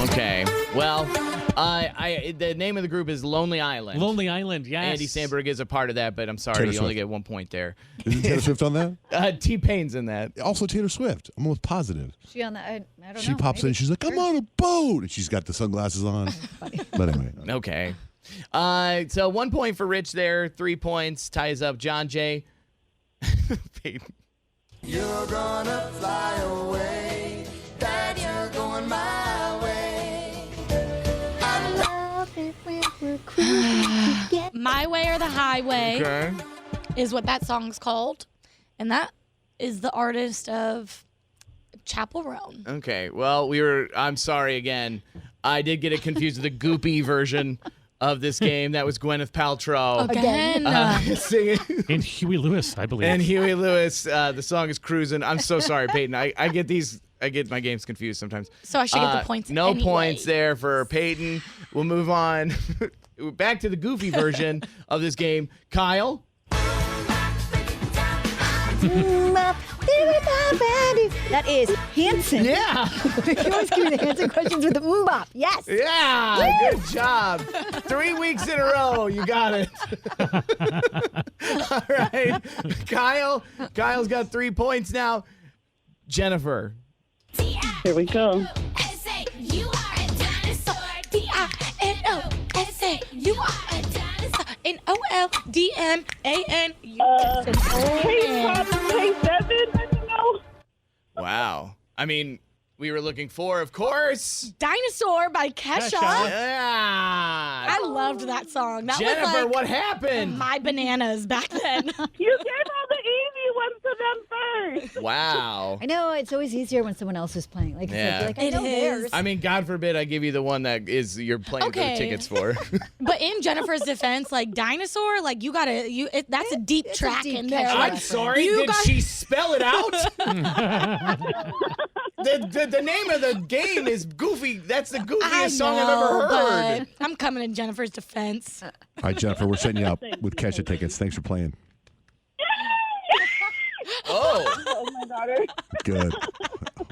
S3: Okay. Well, the name of the group is Lonely Island.
S5: Lonely Island, yes.
S3: Andy Sandberg is a part of that, but I'm sorry,
S4: Taylor
S3: you only
S4: Swift.
S3: get 1 point there.
S4: Isn't Taylor Swift on that?
S3: T-Pain's in that.
S4: Also Taylor Swift. I'm almost positive.
S6: She on that? I don't know.
S4: She pops in and she's like, I'm on a boat. And she's got the sunglasses on. But anyway.
S3: Okay. So 1 point for Rich there, 3 points, ties up John Jay. Peyton.
S17: You're gonna fly away. That you're going my way. I love it when we're cruising together.
S8: My Way or the Highway
S3: Okay.
S8: is what that song's called. And that is the artist of Chapel Roan.
S3: Okay. Well, I'm sorry again. I did get it confused with the goopy version of this game. That was Gwyneth Paltrow.
S8: Again.
S3: Singing.
S5: And Huey Lewis, I believe.
S3: And Huey Lewis. The song is Cruising. I'm so sorry, Peyton. I get my games confused sometimes.
S8: So I should get the points
S3: No
S8: anyway.
S3: points there for Peyton. We'll move on. Back to the goofy version of this game. Kyle.
S6: That is Hanson.
S3: Yeah.
S6: You always give me the Hanson questions with the bop. Yes.
S3: Yeah. Good job. 3 weeks in a row. You got it. All right. Kyle's got 3 points now. Jennifer.
S16: Here we go.
S8: You are a dinosaur. D-I-N-O-S-A. You are a dinosaur. N-O-L-D-M-A-N.
S16: K-pop, K7, I don't know.
S3: Wow. I mean, we were looking for, of course.
S8: Dinosaur by Kesha.
S3: Yeah.
S8: I loved that song. That
S3: Jennifer,
S8: was like
S3: what happened?
S8: my bananas back then.
S16: You gave all the easy ones to them first.
S3: Wow.
S6: I know, it's always easier when someone else is playing. Like,
S3: Yeah.
S6: it's like, you're like, I know theirs.
S3: I mean, God forbid I give you the one that is you're playing for the
S8: Okay.
S3: tickets for.
S8: But in Jennifer's defense, like dinosaur, like you gotta, that's a deep track
S6: deep
S8: in there.
S6: catch.
S8: Like,
S3: I'm sorry.
S8: you
S3: Did
S8: got-
S3: she spell it out? The name of the game is Goofy. That's the goofiest
S8: I
S3: song I've
S8: know,
S3: ever heard.
S8: but I'm coming in Jennifer's defense.
S4: All right, Jennifer, we're setting you up with Kesha tickets. Thanks for playing.
S3: Oh,
S16: my daughter.
S4: Good.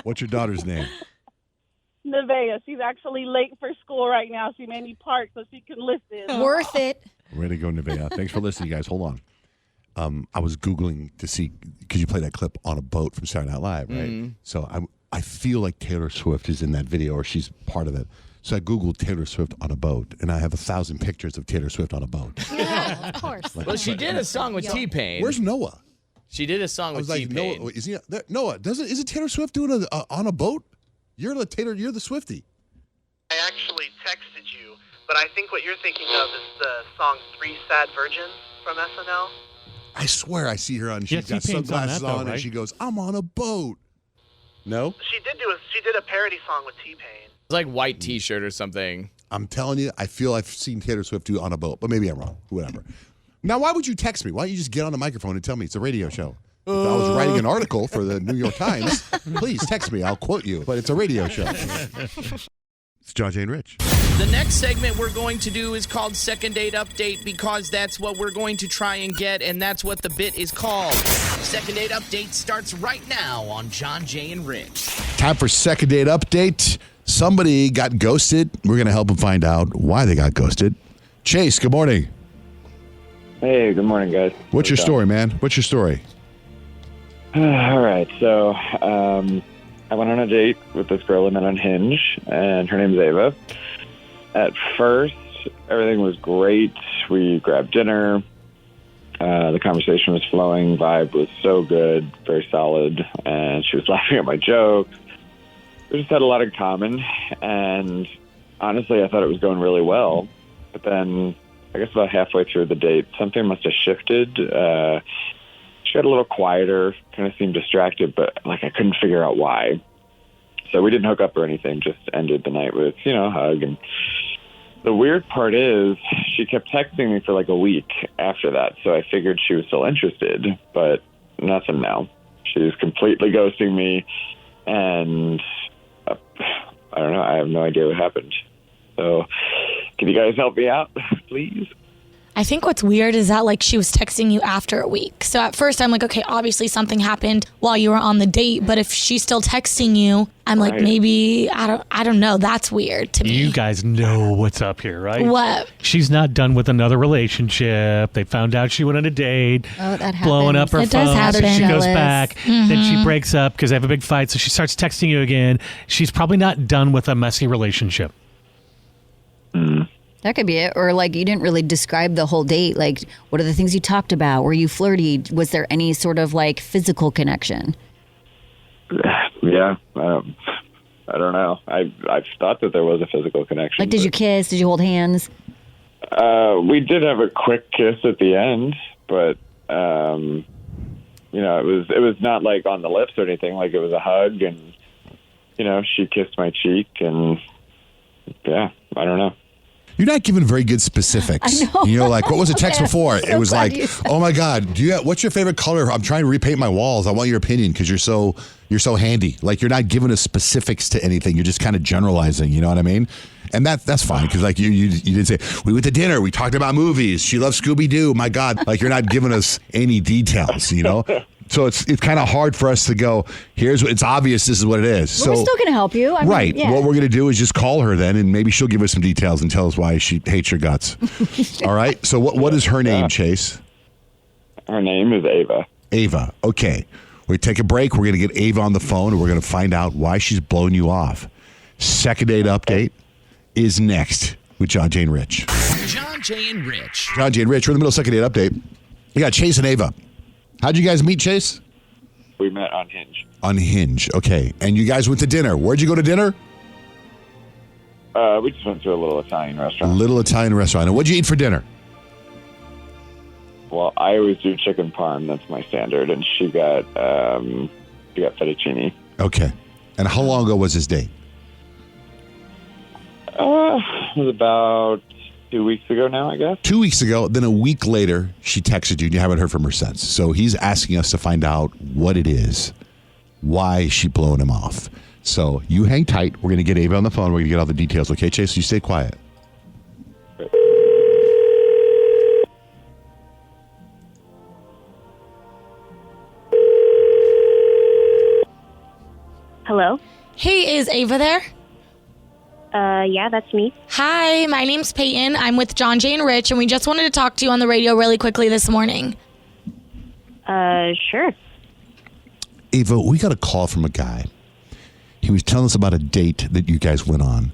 S4: What's your daughter's name?
S16: Nevaeh. She's actually late for school right now. She made me park so she can listen.
S6: Worth it.
S4: Way to go, Nevaeh. Thanks for listening, guys. Hold on. I was Googling to see, because you played that clip on a boat from Saturday Night Live, right?
S3: Mm-hmm.
S4: So I feel like Taylor Swift is in that video, or she's part of it. So I Googled Taylor Swift on a boat, and I have 1,000 pictures of Taylor Swift on a boat.
S6: Yeah, of course.
S3: well, she did a song with T-Pain.
S4: Where's Noah?
S3: She did a song
S4: I was
S3: with
S4: like,
S3: T-Pain.
S4: Noah, is he there? Noah? Isn't Taylor Swift doing on a boat? You're the Taylor. You're the Swiftie.
S18: I actually texted you, but I think what you're thinking of is the song Three Sad Virgins from SNL.
S4: I swear I see her on. She's got
S5: T-Pain's on
S4: sunglasses
S5: that, though,
S4: on,
S5: right?
S4: and she goes, "I'm on a boat." No,
S18: She did a parody song with T-Pain.
S3: It's like white T-shirt or something.
S4: I'm telling you, I feel I've seen Taylor Swift do on a boat, but maybe I'm wrong. Whatever. Now, why would you text me? Why don't you just get on the microphone and tell me it's a radio show? If I was writing an article for the New York Times, please text me. I'll quote you. But it's a radio show. It's John, Jay, and Rich.
S3: The next segment we're going to do is called Second Date Update, because that's what we're going to try and get, and that's what the bit is called. Second Date Update starts right now on John, Jay, and Rich.
S4: Time for Second Date Update. Somebody got ghosted. We're going to help them find out why they got ghosted. Chase, good morning.
S19: Hey, good morning, guys.
S4: What's your story, man? What's your story?
S19: All right, so I went on a date with this girl I met on Hinge, and her name's Ava. At first, everything was great. We grabbed dinner. The conversation was flowing. Vibe was so good, very solid, and she was laughing at my jokes. We just had a lot in common, and honestly, I thought it was going really well. But then, I guess about halfway through the date, something must have shifted. She got a little quieter, kind of seemed distracted, but I couldn't figure out why. So we didn't hook up or anything, just ended the night with, a hug. And the weird part is she kept texting me for a week after that. So I figured she was still interested, but nothing now. She's completely ghosting me, and I don't know. I have no idea what happened. So can you guys help me out, please?
S8: I think what's weird is that she was texting you after a week. So at first I'm like, okay, obviously something happened while you were on the date, but if she's still texting you, I'm like, maybe I don't know. That's weird to me.
S5: You guys know what's up here, right?
S8: What?
S5: She's not done with another relationship. They found out she went on a date.
S6: Oh, that
S5: blowing up her
S6: happens. It
S5: phone.
S6: does happen.
S5: So she goes
S6: Jealous.
S5: back. Then she breaks up because they have a big fight. So she starts texting you again. She's probably not done with a messy relationship.
S6: That could be it. Or you didn't really describe the whole date. What are the things you talked about? Were you flirty? Was there any sort of physical connection?
S19: Yeah, I don't know. I thought that there was a physical connection.
S6: Did you kiss? Did you hold hands?
S19: We did have a quick kiss at the end, but it was not on the lips or anything. It was a hug, and she kissed my cheek, and yeah, I don't know.
S4: You're not giving very good specifics.
S6: I know.
S4: What was the text before?
S6: So
S4: It was
S6: glad you said
S4: oh my God, what's your favorite color? I'm trying to repaint my walls. I want your opinion because you're so handy. You're not giving us specifics to anything. You're just kind of generalizing. You know what I mean? And that's fine because you didn't say we went to dinner. We talked about movies. She loves Scooby Doo. My God, you're not giving us any details. So it's kind of hard for us to go, it's obvious this is what it is.
S6: Well, we're still going to help you. I mean,
S4: right.
S6: yeah.
S4: What we're going to do is just call her then, and maybe she'll give us some details and tell us why she hates your guts. All right? So what is her name, Chase?
S19: Her name is Ava.
S4: Ava. Okay. We take a break. We're going to get Ava on the phone, and we're going to find out why she's blowing you off. Second date update is next with John, Jay, and Rich.
S2: John, Jay, and Rich.
S4: John, Jay, and Rich. We're in the middle of second date update. You got Chase and Ava. How'd you guys meet, Chase?
S19: We met on Hinge.
S4: On Hinge, okay. And you guys went to dinner. Where'd you go to dinner?
S19: We just went to a little Italian restaurant.
S4: A little Italian restaurant. And what'd you eat for dinner?
S19: Well, I always do chicken parm. That's my standard. And she got fettuccine.
S4: Okay. And how long ago was this date?
S19: It was about 2 weeks ago now, I guess.
S4: 2 weeks ago. Then a week later, she texted you and you haven't heard from her since. So he's asking us to find out what it is. Why is she blowing him off? So you hang tight. We're going to get Ava on the phone. We're going to get all the details. Okay, Chase? You stay quiet.
S7: Hello?
S8: Hey, is Ava there?
S7: Yeah, that's me.
S8: Hi, my name's Peyton. I'm with John, Jay, and Rich, and we just wanted to talk to you on the radio really quickly this morning.
S7: Sure.
S4: Ava, we got a call from a guy. He was telling us about a date that you guys went on.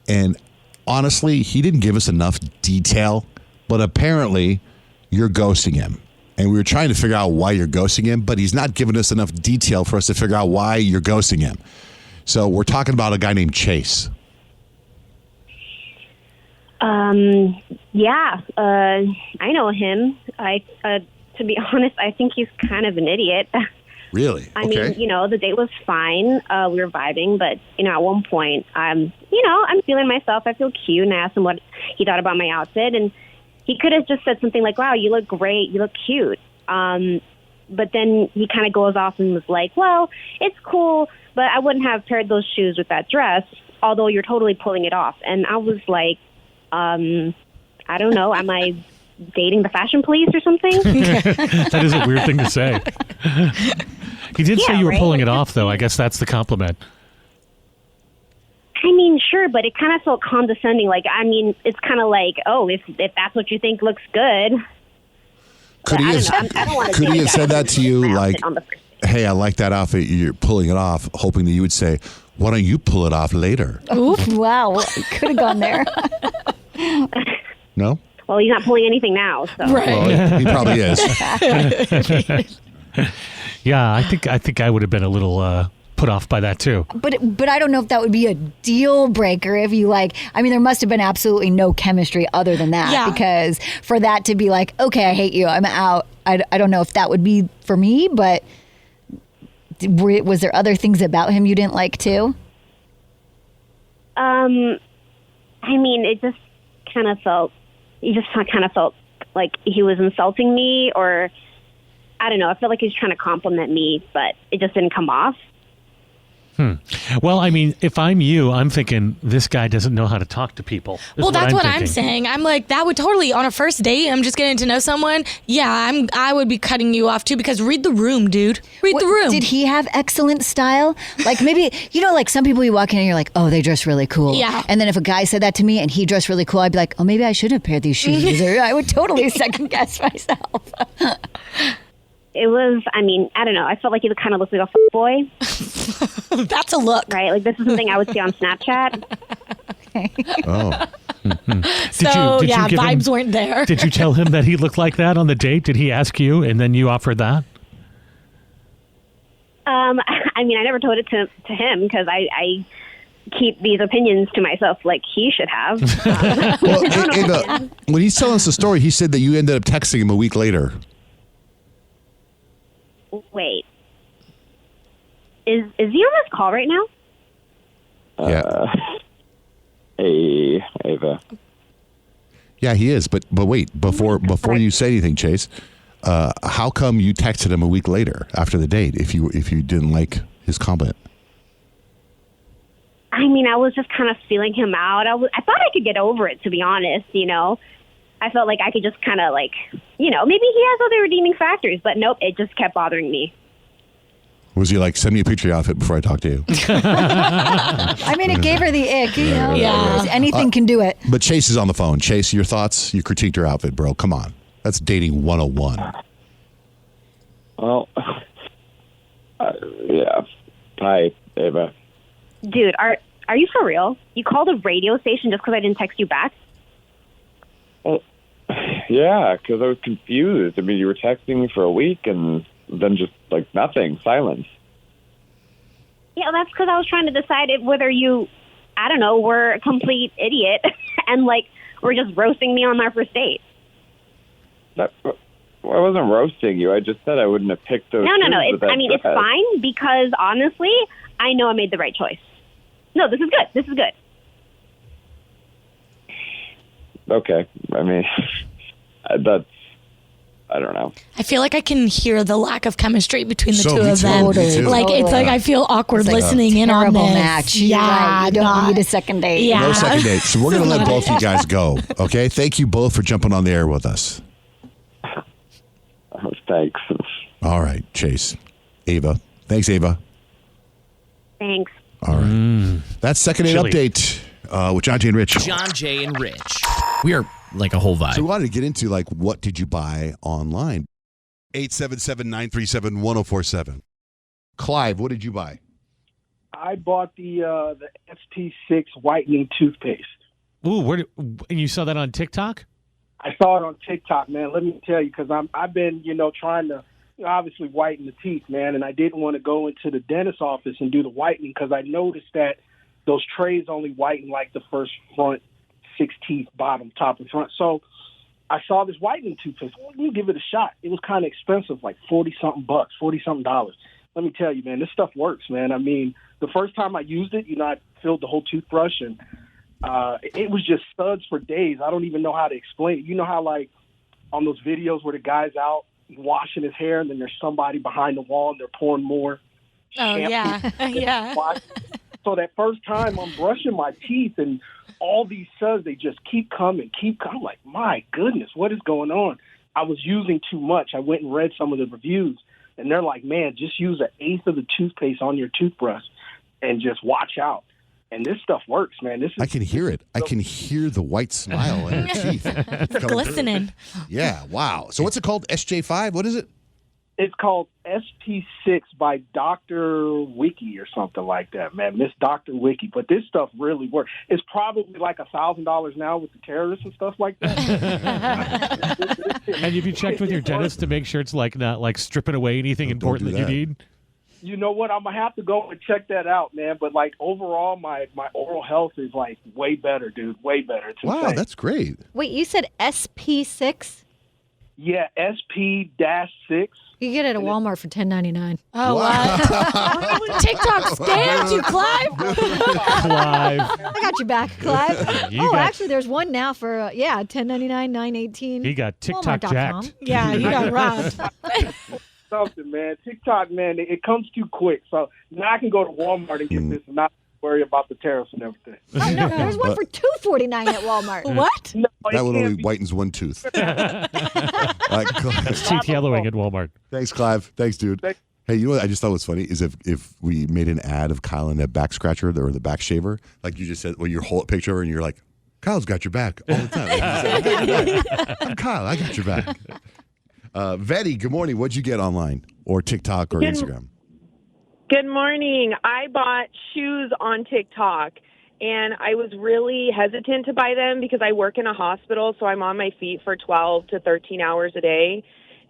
S4: And honestly, he didn't give us enough detail, but apparently you're ghosting him. And we were trying to figure out why you're ghosting him, but he's not giving us enough detail for us to figure out why you're ghosting him. So we're talking about a guy named Chase.
S7: Yeah, I know him. To be honest, I think he's kind of an idiot.
S4: Really?
S7: I mean, the date was fine. We were vibing, but, at one point, I'm feeling myself. I feel cute, and I asked him what he thought about my outfit, and he could have just said something like, wow, you look great, you look cute. But then he kind of goes off and was like, well, it's cool, but I wouldn't have paired those shoes with that dress, although you're totally pulling it off. And I was like, I don't know, am I dating the fashion police or something?
S5: That is a weird thing to say. He did say you were pulling it off, though. I guess that's the compliment.
S7: I mean, sure, but it kind of felt condescending. Like, I mean, it's kind of like, oh, if that's what you think looks good.
S4: Could he have said that to you, like, hey, I like that outfit, you're pulling it off, hoping that you would say, why don't you pull it off later?
S6: Oof, wow. Could have gone there.
S4: No?
S7: Well, he's not pulling anything now, so.
S6: Right.
S4: Well, he probably is.
S5: Yeah, I think I would have been a little put off by that too.
S6: But I don't know if that would be a deal breaker if you there must have been absolutely no chemistry other than that.
S8: Yeah.
S6: Because for that to be like, okay, I hate you, I'm out. I don't know if that would be for me, but was there other things about him you didn't like too?
S7: I mean, it just kind of felt like he was insulting me, or I don't know. I felt like he was trying to compliment me, but it just didn't come off.
S5: Well, I mean, if I'm you, I'm thinking this guy doesn't know how to talk to people.
S8: Well, that's what I'm saying. I'm like, that would totally, on a first date, I'm just getting to know someone. Yeah, I would be cutting you off too, because read the room, dude. Read the room.
S6: Did he have excellent style? Like maybe, like some people you walk in and you're like, oh, they dress really cool.
S8: Yeah.
S6: And then if a guy said that to me and he dressed really cool, I'd be like, oh, maybe I should have paired these shoes. Or I would totally second guess myself.
S7: It was, I mean, I don't know. I felt like he kind of looked like a boy.
S8: That's a look.
S7: Right? Like, this is something I would see on Snapchat.
S4: Oh.
S5: Did you give
S8: vibes
S5: him,
S8: weren't there.
S5: Did you tell him that he looked like that on the date? Did he ask you and then you offered that?
S7: I mean, I never told it to him because I keep these opinions to myself like he should have.
S4: Well, Ava, when he's telling us the story, he said that you ended up texting him a week later.
S7: Wait. Is he on this call right now?
S4: Yeah.
S19: Hey, Ava.
S4: Yeah, he is. But wait, before you say anything, Chase, how come you texted him a week later after the date if you didn't like his comment?
S7: I mean, I was just kind of feeling him out. I thought I could get over it, to be honest, I felt like I could just kind of maybe he has other redeeming factors, but nope, it just kept bothering me.
S4: Was he like, send me a picture of your outfit before I talk to you?
S6: I mean, it gave her the ick,
S8: Yeah.
S6: Anything can do it.
S4: But Chase is on the phone. Chase, your thoughts? You critiqued her outfit, bro. Come on. That's dating 101.
S19: Well, yeah. Hi, Ava.
S7: Dude, are you for real? You called a radio station just because I didn't text you back?
S19: Well, yeah, because I was confused. I mean, you were texting me for a week and then just nothing, silence.
S7: Yeah, that's because I was trying to decide whether you, I don't know, were a complete idiot and were just roasting me on our first date.
S19: I wasn't roasting you. I just said I wouldn't have picked those.
S7: No.
S19: shoes with that
S7: It's
S19: dress.
S7: fine because honestly, I know I made the right choice. No, this is good. This is good.
S19: Okay. I mean, that's. I don't know.
S8: I feel like I can hear the lack of chemistry between the
S4: So,
S8: two
S4: me
S8: of
S4: too,
S8: them.
S4: me too.
S8: Like it's like I feel awkward
S6: It's like
S8: listening in on this.
S6: terrible match. You're right. You don't need a second date.
S8: Yeah.
S4: No second date. So we're going to let both of you guys go. Okay. Thank you both for jumping on the air with us.
S19: Thanks.
S4: All right, Chase. Ava. Thanks, Ava.
S7: Thanks.
S4: All right. That's second date
S5: Chili.
S4: update with John Jay and Rich.
S2: John, Jay, and Rich. We are like a whole vibe.
S4: So we wanted to get into like what did you buy online? 877-937-1047. Clive, what did you buy?
S20: I bought the SP6 whitening toothpaste.
S5: Ooh, and you saw that on TikTok?
S20: I saw it on TikTok, man. Let me tell you, because I've been, trying to obviously whiten the teeth, man, and I didn't want to go into the dentist's office and do the whitening because I noticed that those trays only whiten like the first front 6 teeth, bottom, top, and front. So I saw this whitening toothpaste. Well, let me give it a shot. It was kind of expensive, like $40-something. Let me tell you, man, this stuff works, man. I mean, the first time I used it, I filled the whole toothbrush, and it was just suds for days. I don't even know how to explain it. You know how, like, on those videos where the guy's out washing his hair, and then there's somebody behind the wall, and they're pouring more shampoo.
S8: Yeah.
S20: So that first time I'm brushing my teeth, and all these suds, they just keep coming. I'm like, my goodness, what is going on? I was using too much. I went and read some of the reviews, and they're like, man, just use 1/8 of the toothpaste on your toothbrush and just watch out. And this stuff works, man.
S4: I can hear it. I can hear the white smile in her teeth.
S8: It's glistening.
S4: Yeah, wow. So what's it called? SJ5? What is it?
S20: It's called SP6 by Dr. Wiki or something like that, man. Miss Dr. Wiki. But this stuff really works. It's probably like $1,000 now with the terrorists and stuff like that.
S5: And have you checked with your dentist to make sure it's like not like stripping away anything important that you need?
S20: You know what? I'm going to have to go and check that out, man. But, like, overall, my oral health is, like, way better, dude. Way better. It's
S4: Wow,
S20: insane.
S4: that's great.
S6: Wait, you said SP6?
S20: Yeah, SP-6.
S6: You get it at Walmart for $10.99.
S8: Oh, wow. TikTok scammed you, Clive.
S5: Clive.
S6: I got you back, Clive.
S5: You got-
S6: actually, there's one now for $10.99, $9.18.
S5: He got TikTok
S6: Walmart.com.
S5: jacked.
S8: Yeah, you got robbed.
S20: Something, man. TikTok, man, it comes too quick. So now I can go to Walmart and get this and not worry about the tariffs and everything.
S6: Oh, no, there's one for $2.49 at Walmart.
S8: What?
S20: No,
S4: That one only whitens one tooth. All right,
S5: That's teeth yellowing at Walmart.
S4: Thanks, Clive. Thanks, dude. Hey, you know what I just thought was funny is if we made an ad of Kyle and that back scratcher or the back shaver, like you just said, well, you hold a picture and you're like, Kyle's got your back all the time. Like you said, "I got your back. I'm Kyle, I got your back. Vetty, good morning. What'd you get online or TikTok or Instagram?
S21: Good morning. I bought shoes on TikTok, and I was really hesitant to buy them because I work in a hospital, so I'm on my feet for 12 to 13 hours a day.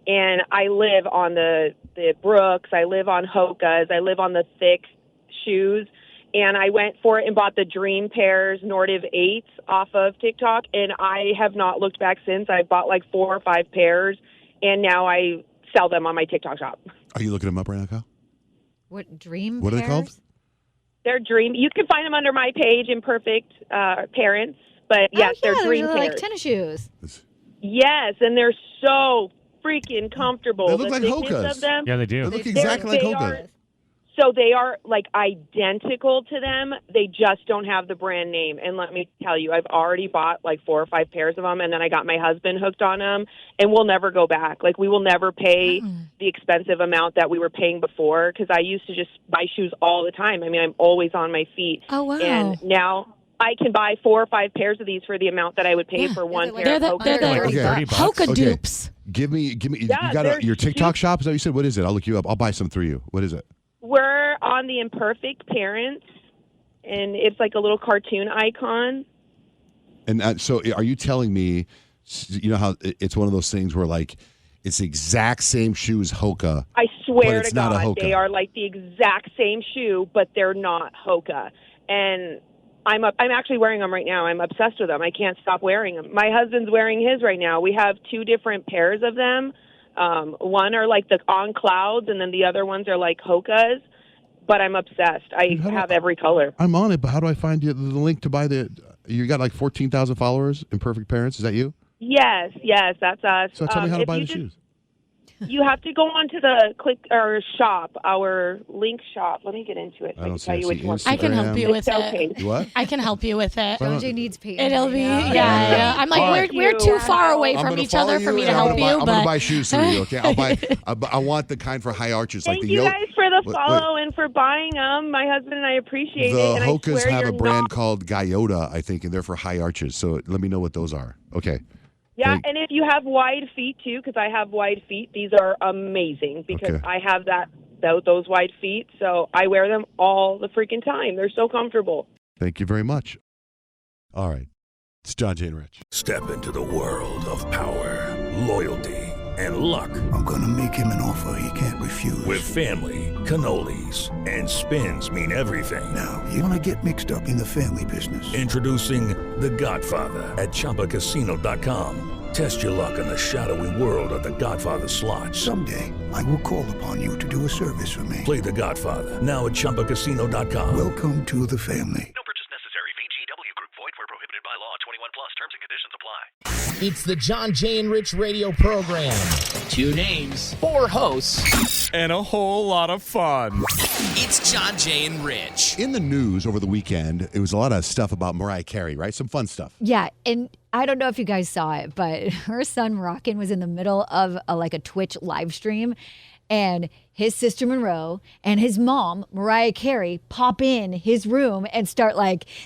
S21: And I live on the Brooks. I live on Hoka's. I live on the thick shoes. And I went for it and bought the Dream Pairs Nordiv 8s off of TikTok, and I have not looked back since. I bought like 4 or 5 pairs, and now I sell them on my TikTok shop.
S4: Are you looking them up right now, Kyle?
S6: What, Dream
S4: What are they called?
S21: They're Dream. You can find them under my page, Imperfect Parents. But yes, they're Dream
S6: they're
S21: Pairs.
S6: like tennis shoes.
S21: Yes, and they're so freaking comfortable.
S4: They look
S21: The
S4: like
S21: thickness
S4: Hoka's.
S21: of them.
S5: Yeah, they do.
S4: They look exactly like Hoka's.
S21: So they are like identical to them. They just don't have the brand name. And let me tell you, I've already bought like 4 or 5 pairs of them, and then I got my husband hooked on them, and we'll never go back. Like we will never pay the expensive amount that we were paying before, because I used to just buy shoes all the time. I mean, I'm always on my feet.
S8: Oh, wow.
S21: And now I can buy 4 or 5 pairs of these for the amount that I would pay for one pair of Hoka.
S8: They're the Hoka dupes.
S4: Give me.
S21: Yeah,
S4: you got
S21: they're
S4: your TikTok shop? Is that what you said? What is it? I'll look you up. I'll buy some through you. What is it?
S21: We're on the Imperfect Parents, and it's like a little cartoon icon.
S4: And so, are you telling me? You know how it's one of those things where like it's the exact same shoe as Hoka.
S21: I
S4: but
S21: swear
S4: it's
S21: to
S4: not a
S21: God,
S4: Hoka.
S21: they are like the exact same shoe, but they're not Hoka. And I'm actually wearing them right now. I'm obsessed with them. I can't stop wearing them. My husband's wearing his right now. We have 2 different pairs of them. One are like the On Clouds, and then the other ones are like Hoka's. But I'm obsessed. I have every color.
S4: I'm on it, but how do I find the link to buy the? You got like 14,000 followers. Imperfect Parents. Is that you?
S21: Yes, that's us.
S4: So tell me how to
S21: if
S4: buy
S21: you
S4: the shoes.
S21: You have to go onto the click or shop, our link shop. Let me get into it. So I can tell you which one.
S8: I can help you with
S21: Okay.
S8: it.
S4: What?
S8: I can help you with it.
S6: John Jay needs pay.
S8: It'll be yeah. I'm like we're too far away
S4: I'm
S8: from
S4: gonna
S8: each other
S4: follow
S8: for me to
S4: and
S8: help
S4: I'm
S8: you.
S4: gonna
S8: But
S4: buy shoes through you, okay? I'll buy. I want the kind for high arches, like
S21: Thank
S4: the
S21: you
S4: yoke.
S21: guys for the
S4: Wait,
S21: follow and for buying them. My husband and I appreciate
S4: The
S21: it. And
S4: Hokas
S21: I swear
S4: have
S21: you're
S4: a brand
S21: not.
S4: called Guyota, I think, and they're for high arches. So let me know what those are. Okay.
S21: Yeah, and if you have wide feet too, because I have wide feet, these are amazing because
S4: Okay.
S21: I have those wide feet, so I wear them all the freaking time. They're so comfortable.
S4: Thank you very much. All right. It's John Jay and Rich.
S9: Step into the world of power, loyalty, and luck.
S22: I'm going to make him an offer he can't refuse.
S9: With family, cannolis, and spins mean everything.
S22: Now, you want to get mixed up in the family business.
S9: Introducing The Godfather at ChumbaCasino.com. Test your luck in the shadowy world of The Godfather slot.
S22: Someday, I will call upon you to do a service for me.
S9: Play The Godfather now at ChumbaCasino.com.
S22: Welcome to the family.
S2: It's the John Jay and Rich radio program. 2 names, 4 hosts, and a whole lot of fun. It's John Jay and Rich.
S4: In the news over the weekend, it was a lot of stuff about Mariah Carey, right? Some fun stuff.
S6: Yeah, and I don't know if you guys saw it, but her son Moroccan was in the middle of a Twitch live stream, and his sister Monroe and his mom Mariah Carey pop in his room and start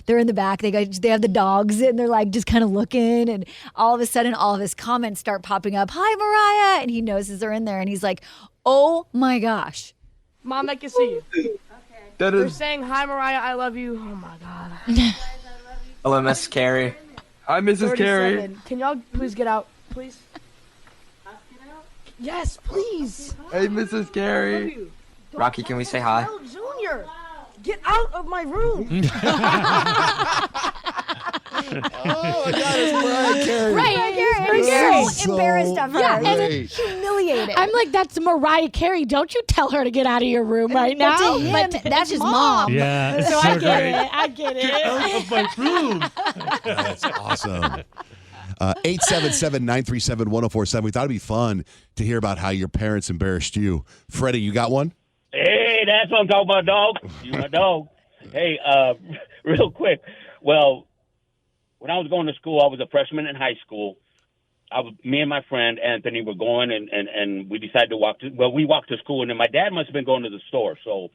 S6: they're in the back. They have the dogs and they're just kind of looking, and all of a sudden all of his comments start popping up. Hi Mariah, and he notices they're in there, and he's like, "Oh my gosh,
S23: Mom, I can see you."
S24: That
S23: They're
S24: is-
S23: saying, "Hi, Mariah, I love you." Oh my God.
S24: Hello, Miss Carey. Hi, Mrs. Carey.
S23: 37. Can y'all please get out, please? Yes, please.
S24: Hey, Mrs. Carey. Rocky, can we say hi?
S23: Oh, Junior, get out of my room.
S4: Oh my God, it's Mariah Carey.
S6: Right, I'm so embarrassed of her.
S8: Yeah, and
S4: Great.
S6: humiliated."
S8: I'm like, that's Mariah Carey. Don't you tell her to get out of your room right
S6: But
S8: now.
S6: to him,
S8: But to
S6: that's his mom.
S5: Yeah, it's
S8: So
S5: so
S8: I get
S5: great.
S8: it. I get it.
S5: Get out of my room.
S4: That's awesome. 877-937-1047. We thought it'd be fun to hear about how your parents embarrassed you. Freddie, you got one?
S25: Hey, that's what I'm talking about, dog. You my dog. Hey, real quick. Well, when I was going to school, I was a freshman in high school. Me and my friend Anthony were going, and we decided to we walked to school, and then my dad must have been going to the store. So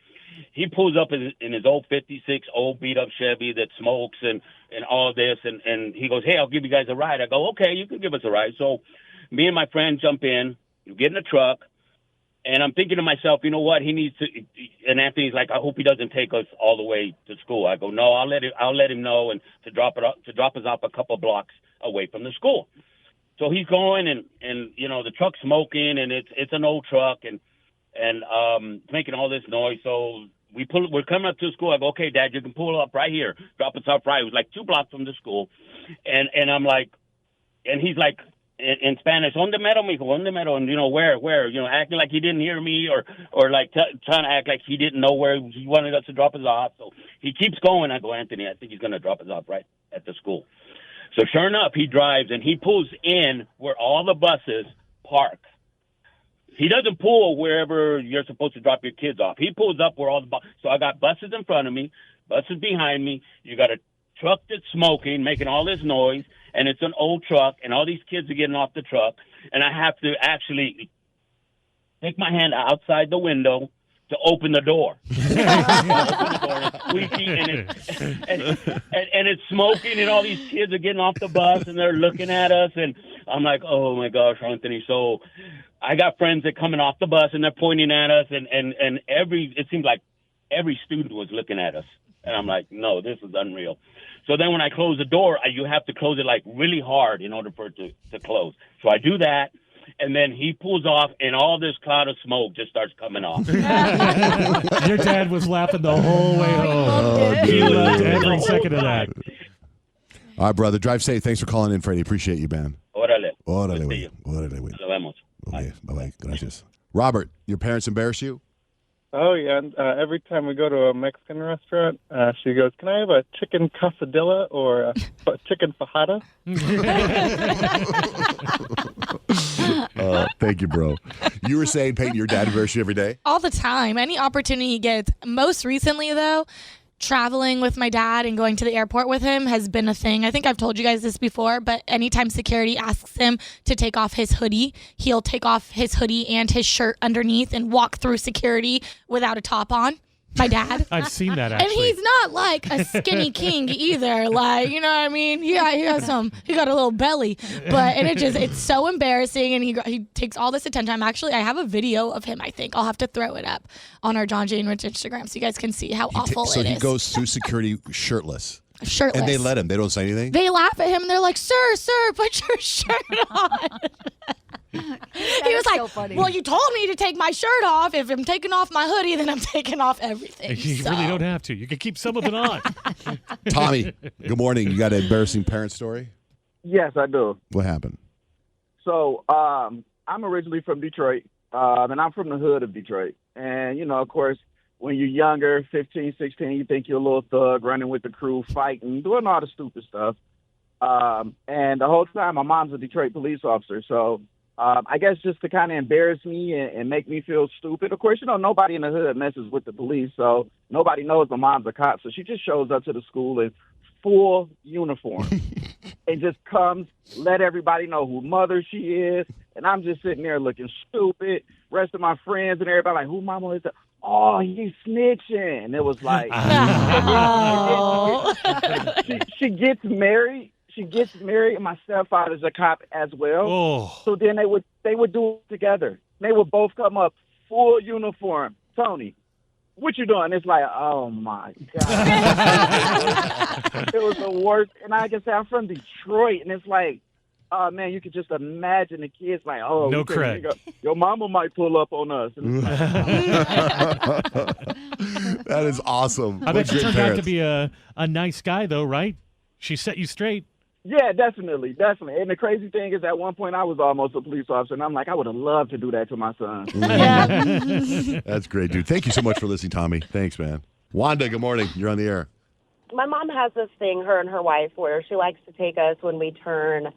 S25: he pulls up in his old 56, old beat-up Chevy that smokes and all this, and he goes, "Hey, I'll give you guys a ride." I go, "Okay, you can give us a ride." So me and my friend jump in, get in the truck, and I'm thinking to myself, you know what, he needs to, and Anthony's like, "I hope he doesn't take us all the way to school." I go, "No, I'll let him know, and to drop us off a couple blocks away from the school." So he's going, and the truck's smoking, and it's an old truck, and it's making all this noise. So we're coming up to the school. I go, "Okay, Dad, you can pull up right here. Drop us off right." It was like 2 blocks from the school. And I'm like, and he's like, in Spanish, "Donde mero, mijo? Donde mero?" And, where, acting like he didn't hear me or like trying to act like he didn't know where he wanted us to drop us off. So he keeps going. I go, "Anthony, I think he's going to drop us off right at the school." So sure enough, he drives and he pulls in where all the buses park. He doesn't pull wherever you're supposed to drop your kids off. He pulls up where all the buses. So I got buses in front of me, buses behind me. You got a truck that's smoking, making all this noise, and it's an old truck, and all these kids are getting off the truck. And I have to actually take my hand outside the window to open the door. Open the door, and it's squeaky, and it's smoking, and all these kids are getting off the bus, and they're looking at us, and I'm like, "Oh my gosh, Anthony." So I got friends that coming off the bus, and they're pointing at us, and it seemed like every student was looking at us, and I'm like, "No, this is unreal." So then when I close the door, you have to close it really hard in order for it to close. So I do that. And then he pulls off, and all this cloud of smoke just starts coming off.
S5: Your dad was laughing the whole way home. He loved every second of that.
S4: All right, brother. Drive safe. Thanks for calling in, Freddie. Appreciate you, man.
S25: Órale.
S4: Órale, güey. Órale, güey.
S25: Nos vemos.
S4: Okay, bye-bye. Gracias. Robert, your parents embarrass you?
S26: Oh, yeah. Every time we go to a Mexican restaurant, she goes, "Can I have a chicken quesadilla or a chicken fajada?"
S4: Thank you, bro. You were saying, Peyton, your dad embarrasses you every day?
S8: All the time. Any opportunity he gets. Most recently, though, traveling with my dad and going to the airport with him has been a thing. I think I've told you guys this before, but anytime security asks him to take off his hoodie, he'll take off his hoodie and his shirt underneath and walk through security without a top on. My dad.
S5: I've seen that, actually.
S8: And he's not like a skinny king either. Like, you know what I mean? Yeah, he got a little belly. And it's so embarrassing. And he takes all this attention. I have a video of him, I think. I'll have to throw it up on our John J and Rich Instagram so you guys can see how awful it is.
S4: So he goes through security shirtless.
S8: Shirtless.
S4: And they let him. They don't say anything?
S8: They laugh at him and they're like, sir, put your shirt on. He was like,
S6: so funny.
S8: well, you told me to take my shirt off. If I'm taking off my hoodie, then I'm taking off everything.
S5: You really don't have to. You can keep some of it on.
S4: Tommy, good morning. You got an embarrassing parent story?
S1: Yes, I do.
S4: What happened?
S1: So I'm originally from Detroit, and I'm from the hood of Detroit. And, of course, when you're younger, 15, 16, you think you're a little thug, running with the crew, fighting, doing all the stupid stuff. And the whole time, my mom's a Detroit police officer. So I guess just to kind of embarrass me and make me feel stupid. Of course, nobody in the hood messes with the police, so nobody knows my mom's a cop. So she just shows up to the school in full uniform and just comes, let everybody know who mother she is. And I'm just sitting there looking stupid. Rest of my friends and everybody like, who mama is that? Oh, he's snitching. And it was like, she gets married. She gets married, and my stepfather's a cop as well.
S5: Oh.
S1: So then they would do it together. They would both come up full uniform. Tony, what you doing? It's like, oh my God. It was the worst. And like I said, I'm from Detroit, and it's like, oh man, you could just imagine the kids like, oh,
S5: no credit.
S1: Your mama might pull up on us. And it's like,
S4: That is awesome.
S5: I bet you turned out to be a nice guy, though, right? She set you straight.
S1: yeah, definitely. And the crazy thing is, at one point, I was almost a police officer, and I'm like, I would have loved to do that to my son.
S4: That's great, dude. Thank you so much for listening, Tommy. Thanks, man. Wanda, good morning. You're on the air.
S7: My mom has this thing, her and her wife, where she likes to take us when we turn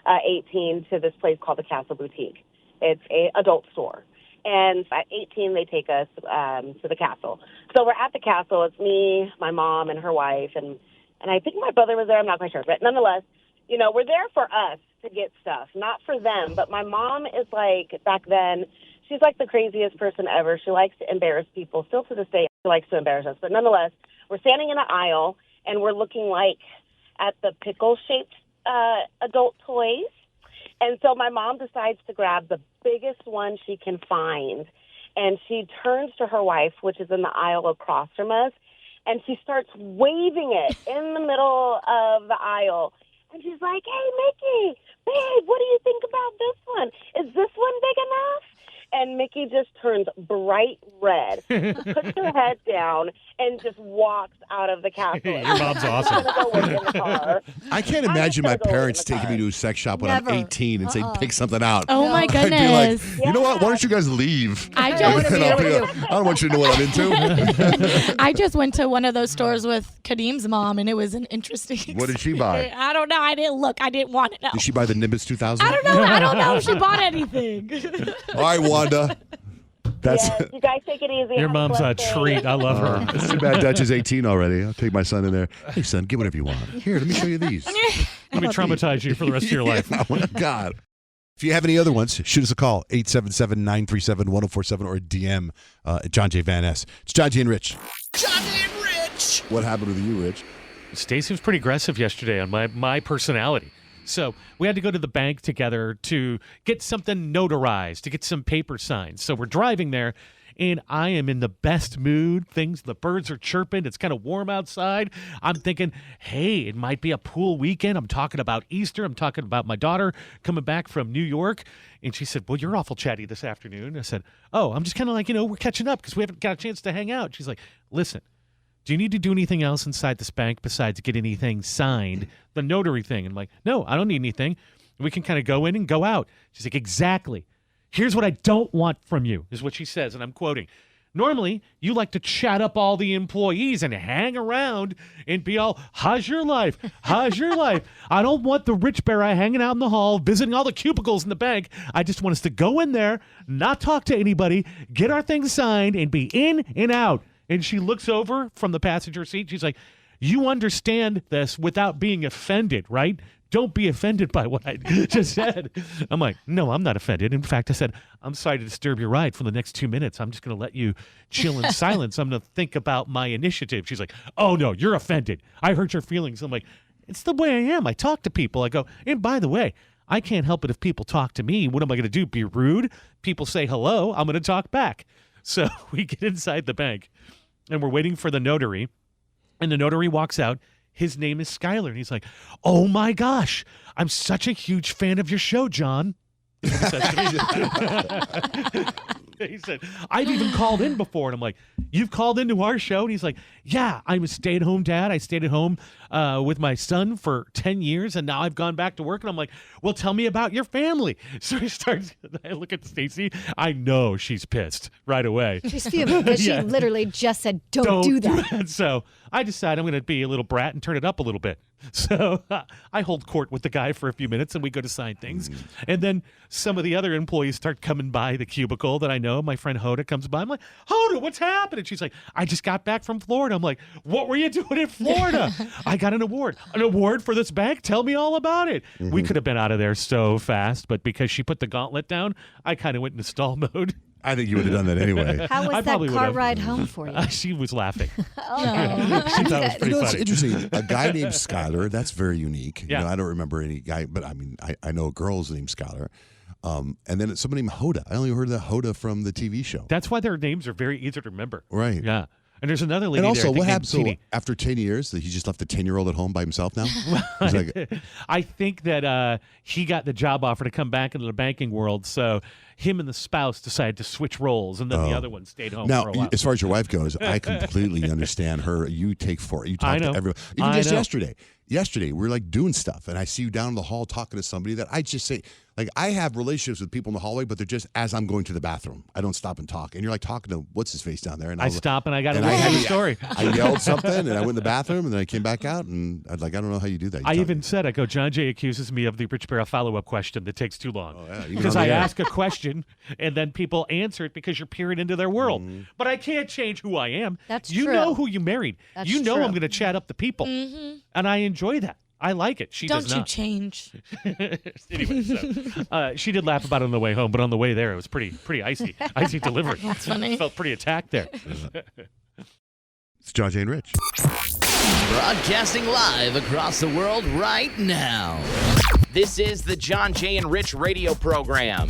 S7: 18 to this place called the Castle Boutique. It's a adult store. And at 18, they take us to the castle. So we're at the castle. It's me, my mom, and her wife, and I think my brother was there. I'm not quite sure. But nonetheless, we're there for us to get stuff, not for them. But my mom is like, back then, she's like the craziest person ever. She likes to embarrass people. Still to this day, she likes to embarrass us. But nonetheless, we're standing in an aisle, and we're looking like at the pickle-shaped adult toys. And so my mom decides to grab the biggest one she can find, and she turns to her wife, which is in the aisle across from us, and she starts waving it in the middle of the aisle. And she's like, hey, Mickey, babe, what do you think about this one? Is this one big enough? And Mickey just turns bright red, puts her head down, and just walks out of the castle.
S5: Your mom's awesome.
S4: I can't imagine my parents taking me to a sex shop when I'm 18 and saying, pick something out.
S8: Oh, my
S4: I'd be
S8: goodness.
S4: like, you know what? Why don't you guys leave?
S8: I
S4: don't want you to know what I'm into.
S8: I just went to one of those stores with Kadim's mom, and it was an interesting
S4: What did she buy?
S8: I don't know. I didn't look. I didn't want to know.
S4: Did she buy the Nimbus 2000?
S8: I don't know if she bought anything.
S4: All right, Wanda. That's
S7: you guys take it easy.
S5: Your mom's a treat. I love her.
S4: It's too bad Dutch is 18 already. I'll take my son in there. Hey, son, get whatever you want. Here, let me show you these.
S5: Let me traumatize you for the rest of your life.
S4: God. If you have any other ones, shoot us a call, 877-937-1047, or DM John J. Van Ness. It's John J. and Rich.
S2: John J. and Rich.
S4: What happened with you, Rich?
S5: Stacey was pretty aggressive yesterday on my personality. So we had to go to the bank together to get something notarized, to get some paper signed. So we're driving there, and I am in the best mood. The birds are chirping. It's kind of warm outside. I'm thinking, hey, it might be a pool weekend. I'm talking about Easter. I'm talking about my daughter coming back from New York. And she said, well, you're awful chatty this afternoon. I said, oh, I'm just kind of like, we're catching up because we haven't got a chance to hang out. She's like, listen. Do you need to do anything else inside this bank besides get anything signed, the notary thing? And I'm like, no, I don't need anything. We can kind of go in and go out. She's like, exactly. Here's what I don't want from you, is what she says, and I'm quoting. Normally, you like to chat up all the employees and hang around and be all, how's your life? How's your life? I don't want the rich bear hanging out in the hall, visiting all the cubicles in the bank. I just want us to go in there, not talk to anybody, get our things signed, and be in and out. And she looks over from the passenger seat. She's like, you understand this without being offended, right? Don't be offended by what I just said. I'm like, no, I'm not offended. In fact, I said, I'm sorry to disturb your ride for the next 2 minutes. I'm just going to let you chill in silence. I'm going to think about my initiative. She's like, oh, no, you're offended. I hurt your feelings. I'm like, it's the way I am. I talk to people. I go, and by the way, I can't help it if people talk to me. What am I going to do? Be rude? People say hello. I'm going to talk back. So we get inside the bank, and we're waiting for the notary, and the notary walks out. His name is Skyler, and he's like, oh, my gosh, I'm such a huge fan of your show, John. He said, I've even called in before. And I'm like, you've called into our show? And he's like, yeah, I'm a stay-at-home dad. I stayed at home with my son for 10 years, and now I've gone back to work. And I'm like, well, tell me about your family. So he starts, I look at Stacy. I know she's pissed right away.
S6: She's fuming because she literally just said, don't do that.
S5: So I decide I'm going to be a little brat and turn it up a little bit. So I hold court with the guy for a few minutes, and we go to sign things. And then some of the other employees start coming by the cubicle that I know. My friend Hoda comes by. I'm like, Hoda, what's happening? She's like, I just got back from Florida. I'm like, what were you doing in Florida? I got an award. An award for this bank? Tell me all about it. We could have been out of there so fast, but because she put the gauntlet down, I kind of went into stall mode.
S4: I think you would have done that anyway.
S6: How was that car ride home for you?
S5: She was laughing.
S6: Oh.
S5: She thought it was pretty
S4: That's
S5: funny.
S4: interesting. A guy named Skyler, that's very unique.
S5: Yeah.
S4: I don't remember any guy, but I mean, I know a girl's named Skyler. And then somebody named Hoda. I only heard that Hoda from the TV show.
S5: That's why their names are very easy to remember.
S4: Right.
S5: Yeah. And there's another lady
S4: And also,
S5: there, I think,
S4: what
S5: named
S4: happened? So
S5: Teeny.
S4: after 10 years, that he just left the 10-year-old at home by himself now? He's like,
S5: I think that he got the job offer to come back into the banking world, so him and the spouse decided to switch roles, and then the other one stayed home
S4: now,
S5: for a while.
S4: as far as your wife goes, I completely understand her. You talk
S5: I
S4: to
S5: know.
S4: everyone. Even
S5: I
S4: just
S5: know.
S4: yesterday. Yesterday, we were like doing stuff, and I see you down in the hall talking to somebody that I just say, like, I have relationships with people in the hallway, but they're just as I'm going to the bathroom. I don't stop and talk. And you're like talking to what's his face down there, and
S5: I stop and I got to
S4: I
S5: listen to
S4: had
S5: the story.
S4: I yelled something, and I went in the bathroom, and then I came back out, and I don't know how you do that.
S5: I even said, I go, John Jay accuses me of the Rich Barrel follow-up question that takes too long.
S4: even
S5: Because
S4: on the
S5: I
S4: air.
S5: ask a question, and then people answer it because you're peering into their world. But I can't change who I am.
S6: That's
S5: you
S6: true.
S5: know who you married.
S6: That's
S5: you know
S6: true.
S5: I'm going to chat up the people. And I enjoy that. I like it. She
S8: Don't
S5: does
S8: you
S5: not.
S8: change.
S5: Anyway, so, she did laugh about it on the way home, but on the way there, it was pretty icy. Icy delivery.
S8: That's funny.
S5: Felt pretty attacked there.
S4: It's John Jay and Rich.
S2: Broadcasting live across the world right now. This is the John Jay and Rich radio program.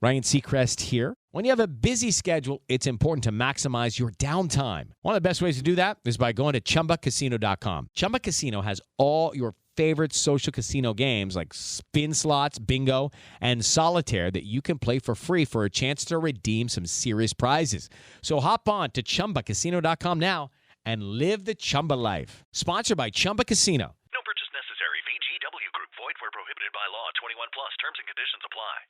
S10: Ryan Seacrest here. When you have a busy schedule, it's important to maximize your downtime. One of the best ways to do that is by going to ChumbaCasino.com. Chumba Casino has all your favorite social casino games like spin slots, bingo, and solitaire that you can play for free for a chance to redeem some serious prizes. So hop on to ChumbaCasino.com now and live the Chumba life. Sponsored by Chumba Casino.
S11: No purchase necessary. VGW Group. Void where prohibited by law. 21 plus. Terms and conditions apply.